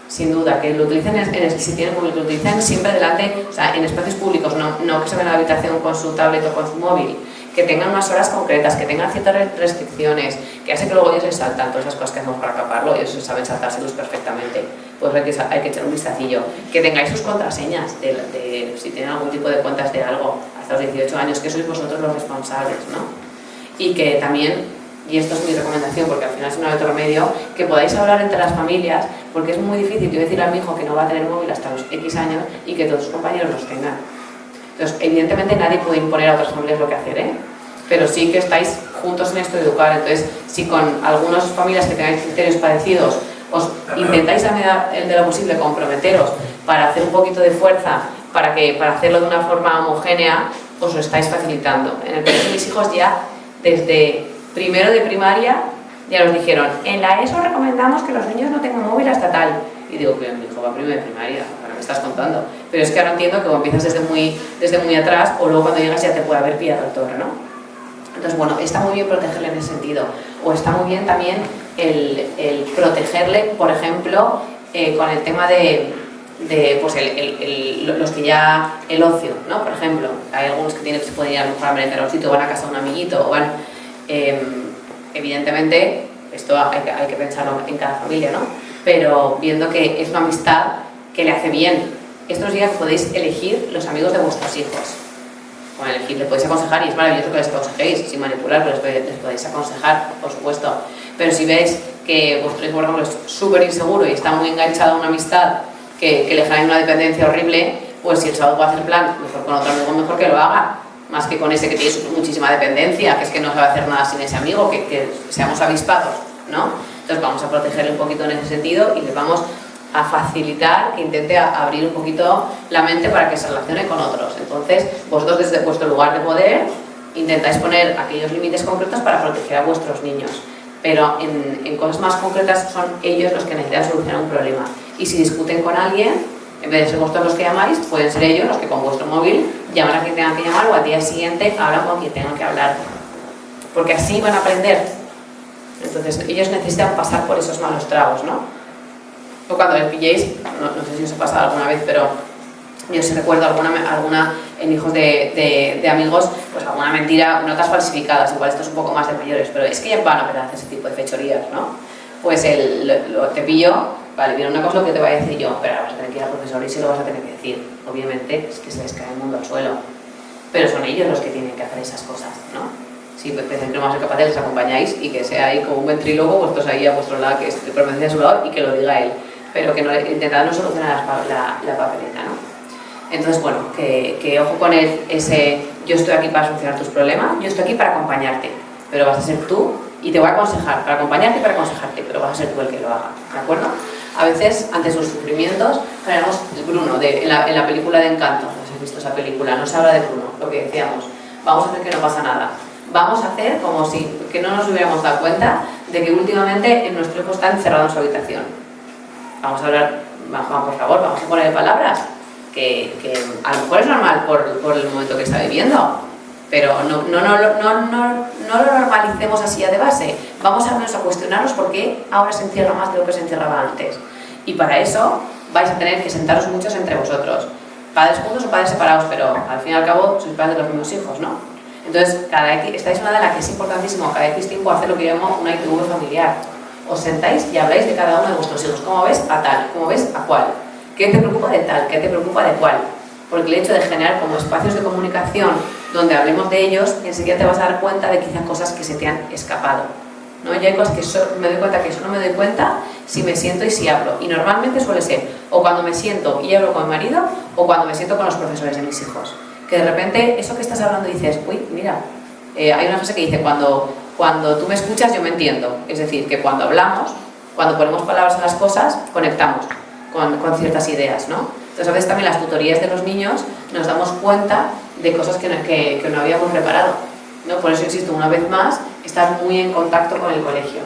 sin duda, que lo utilicen, si tienen móvil, que lo utilicen siempre delante, o sea, en espacios públicos, no que se ven a la habitación con su tablet o con su móvil, que tengan unas horas concretas, que tengan ciertas restricciones, que hace que luego ellos les saltan todas esas cosas que hacemos para acaparlo, ellos saben saltárselos perfectamente, pues hay que echar un vistacillo, que tengáis sus contraseñas, si tienen algún tipo de cuentas de algo, hasta los 18 años, que sois vosotros los responsables, ¿no? Y que también, y esto es mi recomendación porque al final es un otro remedio, que podáis hablar entre las familias, porque es muy difícil yo decirle a mi hijo que no va a tener móvil hasta los X años y que todos sus compañeros los tengan. Entonces, evidentemente nadie puede imponer a otras familias lo que hacer, ¿eh? Pero sí que estáis juntos en esto de educar. Entonces, si con algunas familias que tengáis criterios parecidos os intentáis a medida de lo posible comprometeros para hacer un poquito de fuerza, para hacerlo de una forma homogénea, os lo estáis facilitando. En el caso de mis hijos ya, desde primero de primaria, ya nos dijeron, en la ESO recomendamos que los niños no tengan móvil hasta tal. Y digo, que mi hijo va primero de primaria, ahora me estás contando. Pero es que ahora entiendo que como empiezas desde muy atrás, o luego cuando llegas ya te puede haber pillado el toro, ¿no? Entonces, bueno, está muy bien protegerle en ese sentido. O está muy bien también el protegerle, por ejemplo, con el tema de pues los que ya, el ocio, ¿no? Por ejemplo, hay algunos que se pueden ir a lo mejor a merendar a un sitio, van a casa de un amiguito, o van... evidentemente, esto hay que pensarlo en cada familia, ¿no? Pero viendo que es una amistad que le hace bien. Estos días podéis elegir los amigos de vuestros hijos. Con elegir, le podéis aconsejar, y es maravilloso que les aconsejéis, sin manipular, pero les podéis aconsejar, por supuesto. Pero si veis que vuestro hijo, por ejemplo, es súper inseguro y está muy enganchado a una amistad que le genera una dependencia horrible, pues si el sábado puede hacer plan, mejor con otro amigo, mejor que lo haga. Más que con ese que tiene muchísima dependencia, que es que no sabe hacer nada sin ese amigo, que seamos avispados, ¿no? Entonces vamos a protegerle un poquito en ese sentido y le vamos a facilitar que intente abrir un poquito la mente para que se relacione con otros. Entonces, vosotros desde vuestro lugar de poder intentáis poner aquellos límites concretos para proteger a vuestros niños. Pero en cosas más concretas son ellos los que necesitan solucionar un problema. Y si discuten con alguien, en vez de ser vosotros los que llamáis, pueden ser ellos los que con vuestro móvil llaman a quien tengan que llamar o al día siguiente hablan con quien tengan que hablar. Porque así van a aprender. Entonces, ellos necesitan pasar por esos malos tragos, ¿no? O cuando les pilléis, no sé si os ha pasado alguna vez, pero yo sí recuerdo alguna en hijos de amigos, pues alguna mentira, notas falsificadas, igual esto es un poco más de mayores, pero es que ya van a hacer ese tipo de fechorías, ¿no? Pues te pillo vale, mira, una cosa lo que te voy a decir yo, pero ahora vas a tener que ir al profesor y se lo vas a tener que decir. Obviamente es que se les cae el mundo al suelo, pero son ellos los que tienen que hacer esas cosas, ¿no? Si pensáis que no vamos a ser capaces, les acompañáis y que sea ahí como un ventrílogo, vosotros ahí a vuestro lado, que permanece a su lado y que lo diga él, pero que no intentad no solucionar la papeleta, ¿no? Entonces, bueno, que ojo con ese yo estoy aquí para solucionar tus problemas, yo estoy aquí para acompañarte, pero vas a ser tú y te voy a aconsejar, para acompañarte y para aconsejarte, pero vas a ser tú el que lo haga, ¿de acuerdo? A veces, ante sus sufrimientos, generamos Bruno, en la película de Encanto, no sé si has visto esa película, no se habla de Bruno, lo que decíamos, vamos a hacer que no pasa nada, vamos a hacer como si que no nos hubiéramos dado cuenta de que últimamente nuestro hijo está encerrado en su habitación. Vamos a hablar, Juan, por favor, vamos a poner palabras que a lo mejor es normal por el momento que está viviendo, pero no lo normalicemos así ya de base. Vamos a cuestionarnos por qué ahora se encierra más de lo que se encerraba antes. Y para eso vais a tener que sentaros muchos entre vosotros, padres juntos o padres separados, pero al fin y al cabo sois padres de los mismos hijos, ¿no? Entonces, esta es una de las que es importantísimo, cada X tiempo hacer lo que llamamos una ITV familiar. Os sentáis y habláis de cada uno de vuestros hijos. ¿Cómo ves a tal? ¿Cómo ves a cuál? ¿Qué te preocupa de tal? ¿Qué te preocupa de cuál? Porque el hecho de generar como espacios de comunicación donde hablemos de ellos, enseguida te vas a dar cuenta de quizás cosas que se te han escapado, ¿no? Y hay cosas que me doy cuenta que eso no me doy cuenta si me siento y si hablo. Y normalmente suele ser o cuando me siento y hablo con mi marido o cuando me siento con los profesores de mis hijos. Que de repente eso que estás hablando dices, uy, mira, hay una frase que dice, cuando tú me escuchas yo me entiendo. Es decir, que cuando hablamos, cuando ponemos palabras a las cosas, conectamos con ciertas ideas, ¿no? Entonces a veces también las tutorías de los niños nos damos cuenta de cosas que no habíamos reparado, ¿no? Por eso insisto, una vez más, estar muy en contacto con el colegio.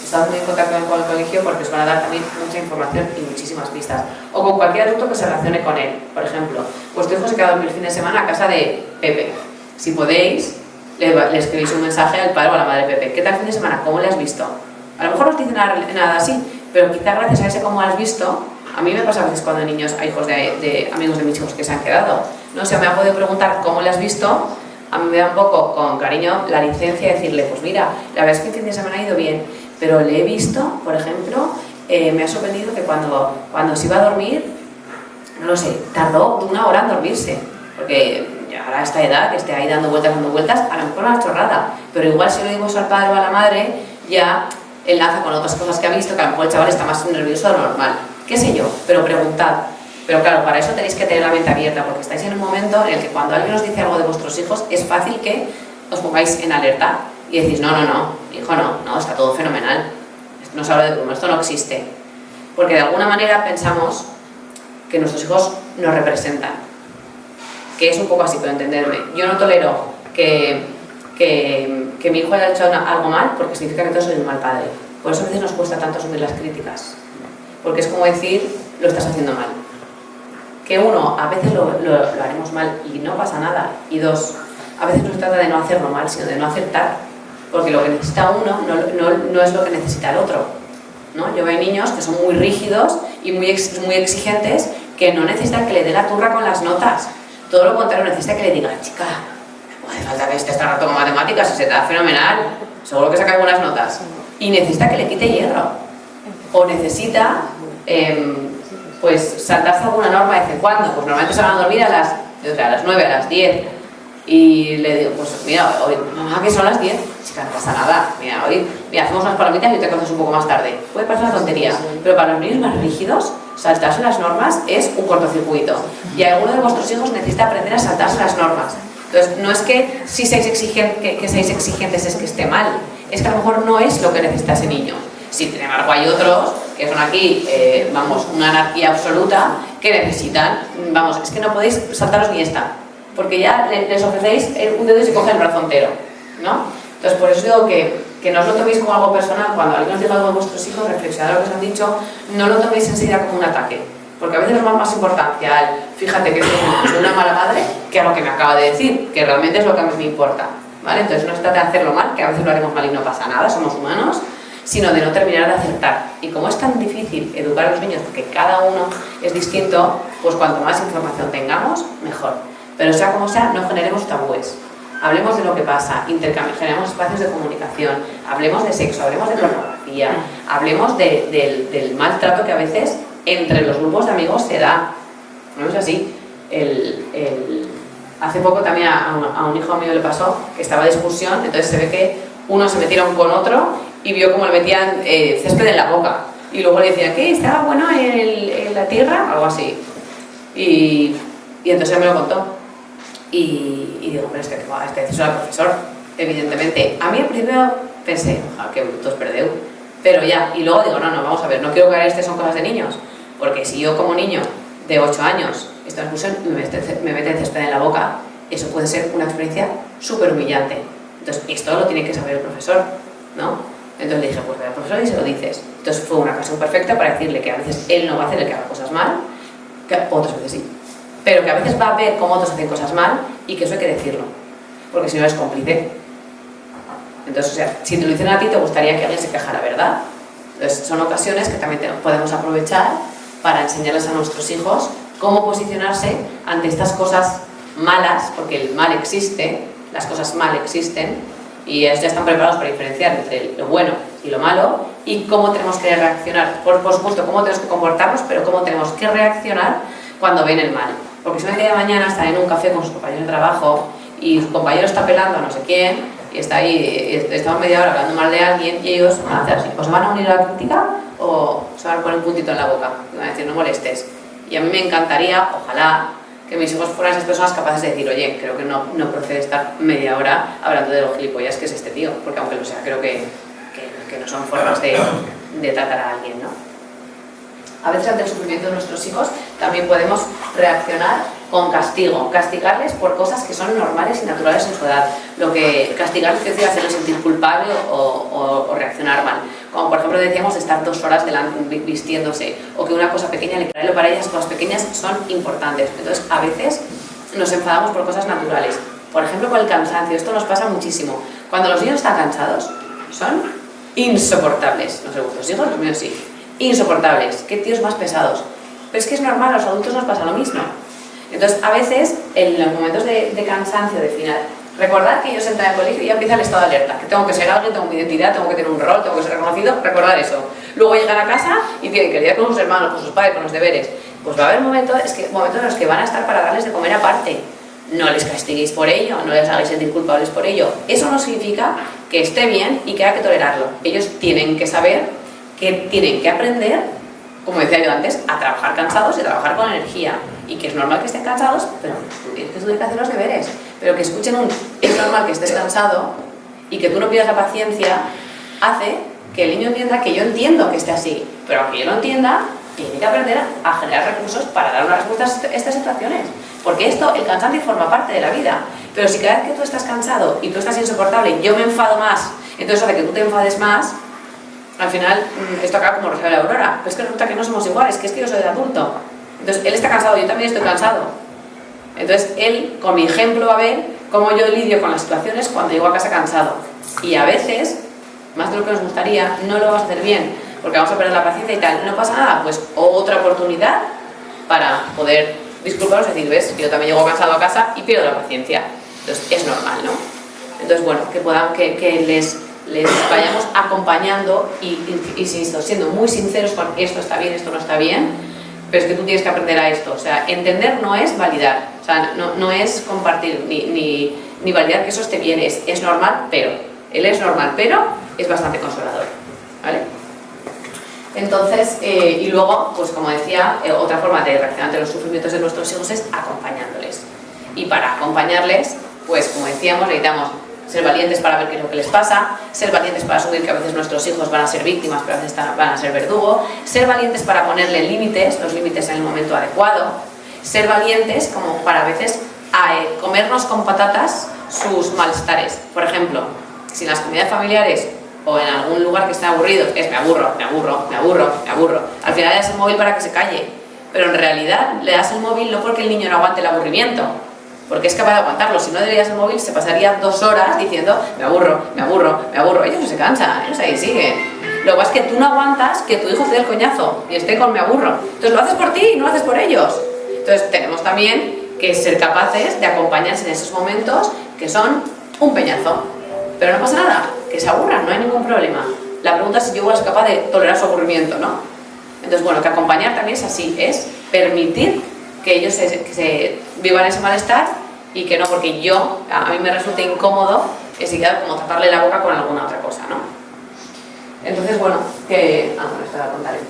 Estar muy en contacto con el colegio porque os van a dar también mucha información y muchísimas pistas. O con cualquier adulto que se relacione con él. Por ejemplo, vuestro hijo se queda a dormir el fin de semana a casa de Pepe. Si podéis, le escribís un mensaje al padre o a la madre de Pepe. ¿Qué tal el fin de semana? ¿Cómo le has visto? A lo mejor no os dice nada así, pero quizá gracias a ese cómo has visto, a mí me pasa a veces cuando hay niños, hay hijos de amigos de mis hijos que se han quedado, ¿no? O sea, me ha podido preguntar cómo le has visto, a mí me da un poco con cariño la licencia de decirle, pues mira, la verdad es que el fin de semana ha ido bien, pero le he visto, por ejemplo, me ha sorprendido que cuando se iba a dormir, no lo sé, tardó 1 hora en dormirse, porque ahora a esta edad, que esté ahí dando vueltas, a lo mejor una chorrada, pero igual si lo digo al padre o a la madre, ya enlaza con otras cosas que ha visto, que a lo mejor el chaval está más nervioso de lo normal, qué sé yo, pero preguntad. Pero claro, para eso tenéis que tener la mente abierta, porque estáis en un momento en el que cuando alguien os dice algo de vuestros hijos, es fácil que os pongáis en alerta y decís, no, hijo, no, está todo fenomenal, no se habla de Bruno, esto no existe. Porque de alguna manera pensamos que nuestros hijos nos representan, que es un poco así, pero entenderme. Yo no tolero que mi hijo haya hecho algo mal, porque significa que todos soy un mal padre. Por eso a veces nos cuesta tanto asumir las críticas, porque es como decir, lo estás haciendo mal. Que uno, a veces lo haremos mal y no pasa nada, y dos, a veces no se trata de no hacerlo mal, sino de no aceptar, porque lo que necesita uno no es lo que necesita el otro, ¿no? Yo veo niños que son muy rígidos y muy exigentes, que no necesitan que le dé la turra con las notas, todo lo contrario, necesita que le diga, chica, no hace falta que estés tan rato con matemáticas, y se te da fenomenal, seguro que saca buenas notas, y necesita que le quite hierro, o necesita pues saltarse alguna norma de vez en cuando. Pues normalmente se van a dormir a las 9, a las 10, y le digo, pues mira, hoy, mamá, que son las 10, chica, no pasa nada, mira, hoy hacemos unas palomitas y te conoces un poco más tarde. Puede parecer una tontería, pero para los niños más rígidos, saltarse las normas es un cortocircuito, y alguno de vuestros hijos necesita aprender a saltarse las normas. Entonces, no es que si seáis exigentes es que esté mal, es que a lo mejor no es lo que necesita ese niño. Sin embargo, hay otros que son aquí, una anarquía absoluta, que necesitan, es que no podéis saltaros ni esta, porque ya les ofrecéis un dedo y se coge el brazo entero, ¿no? Entonces, por eso digo que no os lo toméis como algo personal. Cuando alguien os diga algo de vuestros hijos, reflexionad lo que os han dicho, no lo toméis enseguida como un ataque, porque a veces nos da más importancia al, fíjate que soy una mala madre, que a lo que me acaba de decir, que realmente es lo que a mí me importa, ¿vale? Entonces no se trata de hacerlo mal, que a veces lo haremos mal y no pasa nada, somos humanos, sino de no terminar de acertar. Y como es tan difícil educar a los niños, porque cada uno es distinto, pues cuanto más información tengamos, mejor. Pero sea como sea, no generemos tabúes. Hablemos de lo que pasa, generemos espacios de comunicación, hablemos de sexo, hablemos de pornografía, pornografía, hablemos del maltrato que a veces entre los grupos de amigos se da. No es así. Hace poco también a un hijo mío le pasó que estaba de excursión, entonces se ve que unos se metieron con otro y vio cómo le metían césped en la boca. Y luego le decía, ¿qué? ¿Estaba bueno en la tierra? Algo así. Y entonces él me lo contó. Y digo, pero es que es el profesor, evidentemente. A mí al principio pensé, qué brutos perdeu. Pero ya, y luego digo, no, vamos a ver, no quiero caer, son cosas de niños. Porque si yo como niño de 8 años, esta excursión me meten césped en la boca, eso puede ser una experiencia súper humillante. Entonces, esto lo tiene que saber el profesor, ¿no? Entonces le dije, pues ve al profesor y se lo dices. Entonces fue una ocasión perfecta para decirle que a veces él no va a hacer el que haga cosas mal, que otras veces sí, pero que a veces va a ver cómo otros hacen cosas mal y que eso hay que decirlo, porque si no es cómplice. Entonces, o sea, si te lo dicen a ti, te gustaría que alguien se quejara, ¿verdad? Entonces son ocasiones que también podemos aprovechar para enseñarles a nuestros hijos cómo posicionarse ante estas cosas malas, porque el mal existe, las cosas mal existen, y ellos ya están preparados para diferenciar entre lo bueno y lo malo, y cómo tenemos que reaccionar, por supuesto, cómo tenemos que comportarnos, pero cómo tenemos que reaccionar cuando ven el mal. Porque si un día de mañana están en un café con sus compañeros de trabajo y su compañero está pelando a no sé quién, y está ahí, estamos media hora hablando mal de alguien, y ellos van a hacer así, o se van a unir a la crítica o se van a poner un puntito en la boca y van a decir, no molestes. Y a mí me encantaría, ojalá, que mis hijos fueran esas personas capaces de decir, oye, creo que no procede estar media hora hablando de lo gilipollas que es este tío, porque aunque lo sea, creo que no son formas de tratar a alguien, ¿no? A veces ante el sufrimiento de nuestros hijos también podemos reaccionar con castigo, castigarles por cosas que son normales y naturales en su edad. Lo que castigarles es decir, hacerles sentir culpable o reaccionar mal. Como por ejemplo decíamos, estar 2 horas vistiéndose, o que una cosa pequeña, literalmente para ellas cosas pequeñas son importantes. Entonces a veces nos enfadamos por cosas naturales. Por ejemplo, con el cansancio, esto nos pasa muchísimo. Cuando los niños están cansados, son insoportables. No sé, vuestros hijos, los míos sí. Insoportables, qué tíos más pesados. Pero es que es normal, a los adultos nos pasa lo mismo. Entonces, a veces, en los momentos de cansancio, de final, recordar que ellos entran al colegio y ya empieza el estado de alerta, que tengo que ser alguien, tengo mi identidad, tengo que tener un rol, tengo que ser reconocido, recordar eso. Luego llegan a casa y tienen que lidiar con sus hermanos, con sus padres, con los deberes. Pues va a haber momentos en los que van a estar para darles de comer aparte. No les castiguéis por ello, no les hagáis sentir culpables por ello. Eso no significa que esté bien y que haya que tolerarlo. Ellos tienen que saber que tienen que aprender, como decía yo antes, a trabajar cansados y a trabajar con energía. Y que es normal que estén cansados, pero tú tienes que hacer los deberes. Pero que escuchen es normal que estés cansado y que tú no pierdas la paciencia, hace que el niño entienda que yo entiendo que esté así. Pero aunque yo lo entienda, tiene que aprender a generar recursos para dar una respuesta a estas situaciones. Porque el cansancio forma parte de la vida. Pero si cada vez que tú estás cansado y tú estás insoportable, yo me enfado más, entonces hace que tú te enfades más, al final esto acaba como Rosario de la Aurora. Pero es que resulta que no somos iguales, que es que yo soy de adulto. Entonces él está cansado, yo también estoy cansado. Entonces él, con mi ejemplo, va a ver cómo yo lidio con las situaciones cuando llego a casa cansado. Y a veces, más de lo que nos gustaría, no lo vas a hacer bien, porque vamos a perder la paciencia y tal. No pasa nada, pues otra oportunidad para poder disculparos y decir, ves, yo también llego cansado a casa y pierdo la paciencia. Entonces es normal, ¿no? Entonces, bueno, que les vayamos acompañando y insisto, siendo muy sinceros con esto está bien, esto no está bien, pero es que tú tienes que aprender a esto. O sea, entender no es validar, o sea, no es compartir ni validar que eso esté bien, es normal, pero él es normal, pero es bastante consolador, ¿vale? Entonces, y luego, pues como decía, otra forma de reaccionar ante los sufrimientos de nuestros hijos es acompañándoles. Y para acompañarles, pues como decíamos, necesitamos ser valientes para ver qué es lo que les pasa, ser valientes para asumir que a veces nuestros hijos van a ser víctimas, pero a veces van a ser verdugo, ser valientes para ponerle límites, los límites en el momento adecuado, ser valientes como para a veces comernos con patatas sus malestares. Por ejemplo, si en las comunidades familiares o en algún lugar que esté aburrido, me aburro. Al final le das el móvil para que se calle, pero en realidad le das el móvil no porque el niño no aguante el aburrimiento, porque es capaz de aguantarlo. Si no le das el móvil se pasaría 2 horas diciendo me aburro. Ellos no se cansan, ellos ahí siguen. Lo que pasa es que tú no aguantas que tu hijo se dé el coñazo y esté con me aburro. Entonces lo haces por ti y no lo haces por ellos. Entonces tenemos también que ser capaces de acompañarse en esos momentos que son un peñazo. Pero no pasa nada, que se aburran, no hay ningún problema. la pregunta es si yo igual soy capaz de tolerar su aburrimiento, ¿no? Entonces, bueno, que acompañar también es así, es permitir que ellos se vivan ese malestar y que no, porque a mí me resulta incómodo enseguida como taparle la boca con alguna otra cosa, ¿no? Entonces, bueno, esto lo contaré.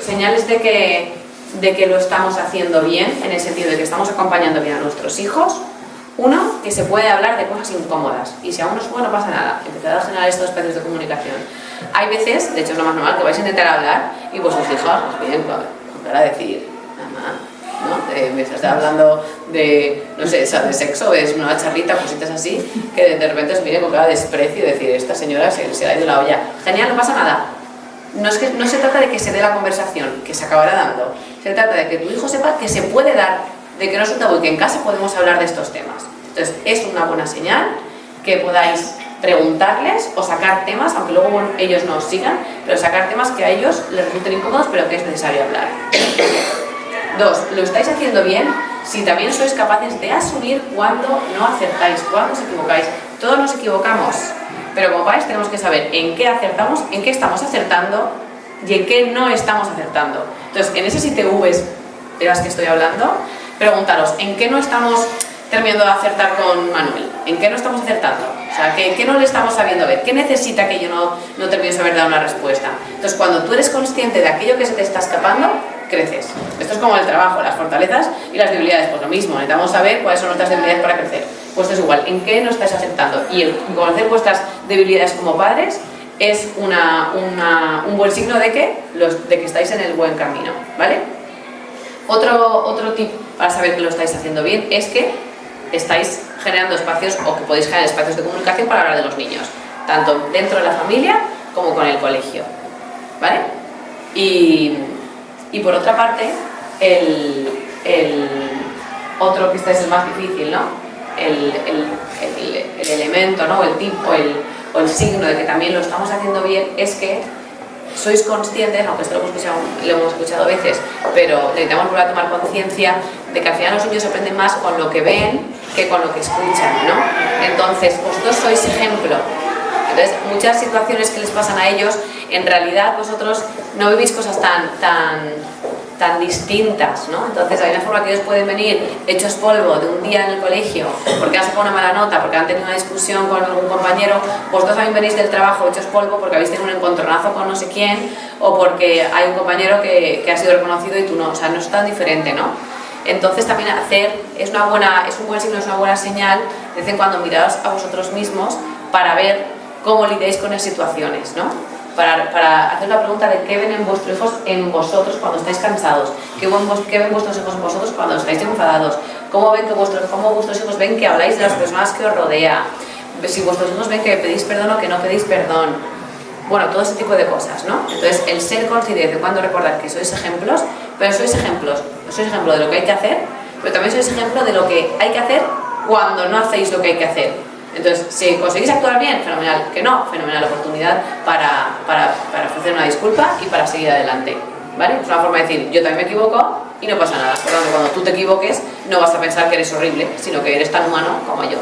Señales de que lo estamos haciendo bien, en el sentido de que estamos acompañando bien a nuestros hijos. Uno, que se puede hablar de cosas incómodas, y si aún no es bueno, no pasa nada, empezad a generar estos espacios de comunicación. Hay veces, de hecho es lo más normal, que vais a intentar hablar y vuestros hijos os piden para decir, mamá, ¿no? Me estás hablando de, no sé, de sexo, es una charlita, cositas así, que de repente os viene con cada desprecio y decir, esta señora se le ha ido la olla. Genial, no pasa nada. No se trata de que se dé la conversación, que se acabará dando. Se trata de que tu hijo sepa que se puede dar, de que no es un tabú y que en casa podemos hablar de estos temas. Entonces, es una buena señal que podáis preguntarles o sacar temas, aunque luego ellos no os sigan, pero sacar temas que a ellos les resulten incómodos, pero que es necesario hablar. 2. ¿Lo estáis haciendo bien? Si también sois capaces de asumir cuando no acertáis, cuando os equivocáis. Todos nos equivocamos, pero como padres tenemos que saber en qué acertamos, en qué estamos acertando y en qué no estamos acertando. Entonces, en esas ITVs de las que estoy hablando, preguntaros, ¿en qué no estamos terminando de acertar con Manuel? ¿En qué no estamos acertando? O sea, ¿qué no le estamos sabiendo ver? ¿Qué necesita que yo no termine de saber dar una respuesta? Entonces, cuando tú eres consciente de aquello que se te está escapando, creces. Esto es como el trabajo, las fortalezas y las debilidades. Pues lo mismo, necesitamos saber cuáles son nuestras debilidades para crecer. Pues esto es igual, ¿en qué no estáis acertando? Y el conocer vuestras debilidades como padres es un buen signo de que estáis en el buen camino, ¿vale? Otro tip para saber que lo estáis haciendo bien es que estáis generando espacios o que podéis generar espacios de comunicación para hablar de los niños, tanto dentro de la familia como con el colegio, ¿vale? Y por otra parte, el otro que este es el más difícil, ¿no? El elemento, ¿no? El tipo o el signo de que también lo estamos haciendo bien es que sois conscientes, aunque esto lo hemos escuchado a veces, pero necesitamos volver a tomar conciencia de que al final los niños aprenden más con lo que ven que con lo que escuchan, ¿no? Entonces, vosotros sois ejemplo. Entonces, muchas situaciones que les pasan a ellos, en realidad vosotros no vivís cosas tan distintas, ¿no? Entonces, hay una forma que ellos pueden venir hechos polvo de un día en el colegio porque han sacado una mala nota, porque han tenido una discusión con algún compañero. Vosotros también venís del trabajo hechos polvo porque habéis tenido un encontronazo con no sé quién, o porque hay un compañero que ha sido reconocido y tú no. O sea, no es tan diferente, ¿no? Entonces también es un buen signo, es una buena señal de vez en cuando miraros a vosotros mismos para ver cómo lidiáis con las situaciones, ¿no? Para hacer la pregunta de qué ven en vuestros hijos en vosotros cuando estáis cansados, qué ven vuestros hijos en vosotros cuando estáis enfadados, cómo vuestros hijos ven que habláis de las personas que os rodea, si vuestros hijos ven que pedís perdón o que no pedís perdón. Bueno, todo ese tipo de cosas, ¿no? Entonces, el ser consciente de cuando recordar que sois ejemplos, pero sois ejemplo de lo que hay que hacer, pero también sois ejemplo de lo que hay que hacer cuando no hacéis lo que hay que hacer. Entonces, si conseguís actuar bien, fenomenal. Que no, fenomenal, oportunidad para ofrecer una disculpa y para seguir adelante, ¿vale? Es una forma de decir, yo también me equivoco y no pasa nada. Por lo tanto, cuando tú te equivoques, no vas a pensar que eres horrible, sino que eres tan humano como yo.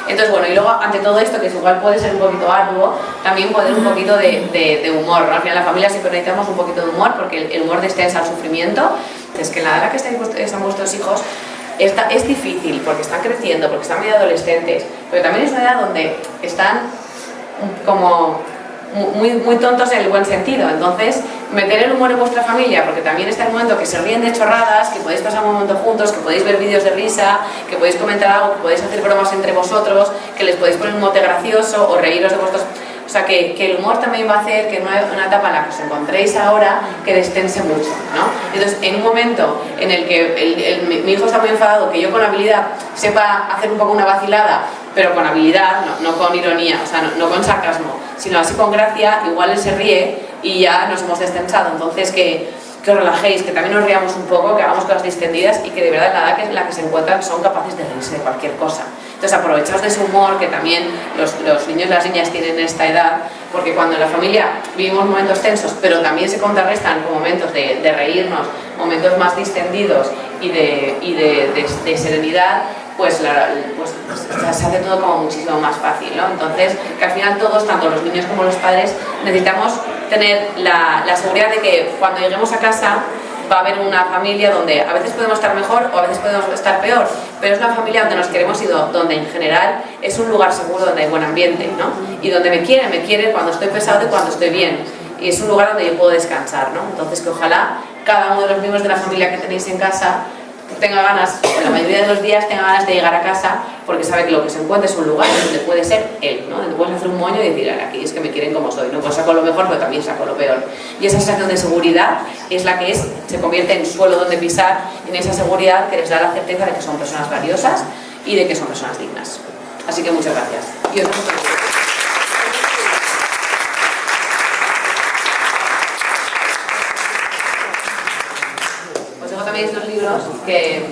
Entonces, bueno, y luego ante todo esto, que igual puede ser un poquito arduo, también poner un poquito de humor, ¿no? Al final en la familia siempre necesitamos un poquito de humor, porque el humor destensa el sufrimiento. Es que en la edad en la que están vuestros hijos es difícil, porque están creciendo, porque están medio adolescentes, pero también es una edad donde están como muy tontos en el buen sentido. Entonces, meter el humor en vuestra familia, porque también está el momento que se ríen de chorradas, que podéis pasar un momento juntos, que podéis ver vídeos de risa, que podéis comentar algo, que podéis hacer bromas entre vosotros, que les podéis poner un mote gracioso o reíros de vuestros... O sea, que el humor también va a hacer que en una etapa en la que os encontréis ahora, que destense mucho, ¿no? Entonces, en un momento en el que mi hijo está muy enfadado, que yo con habilidad sepa hacer un poco una vacilada, pero con habilidad, no con ironía, o sea, no con sarcasmo, sino así con gracia, igual él se ríe y ya nos hemos destensado. Entonces, que os relajéis, que también nos riamos un poco, que hagamos cosas distendidas y que de verdad la edad en la que se encuentran son capaces de reírse de cualquier cosa. Entonces, aprovechaos de ese humor que también los niños y las niñas tienen en esta edad, porque cuando en la familia vivimos momentos tensos, pero también se contrarrestan con momentos de reírnos, momentos más distendidos y de serenidad, pues se hace todo como muchísimo más fácil, ¿no? Entonces, que al final todos, tanto los niños como los padres, necesitamos tener la seguridad de que cuando lleguemos a casa va a haber una familia donde a veces podemos estar mejor o a veces podemos estar peor, pero es una familia donde nos queremos y donde en general es un lugar seguro, donde hay buen ambiente, ¿no? Y donde me quieren cuando estoy pesado y cuando estoy bien. Y es un lugar donde yo puedo descansar, ¿no? Entonces que ojalá cada uno de los miembros de la familia que tenéis en casa tenga ganas, o la mayoría de los días tenga ganas de llegar a casa, porque sabe que lo que se encuentra es un lugar donde puede ser él, ¿no? Donde puedes hacer un moño y decir, aquí es que me quieren como soy, no pues saco lo mejor, pero también saco lo peor. Y esa sensación de seguridad es la que se convierte en suelo donde pisar, en esa seguridad que les da la certeza de que son personas valiosas y de que son personas dignas. Así que muchas gracias. Y os dejo con esto. Os dejo también estos libros que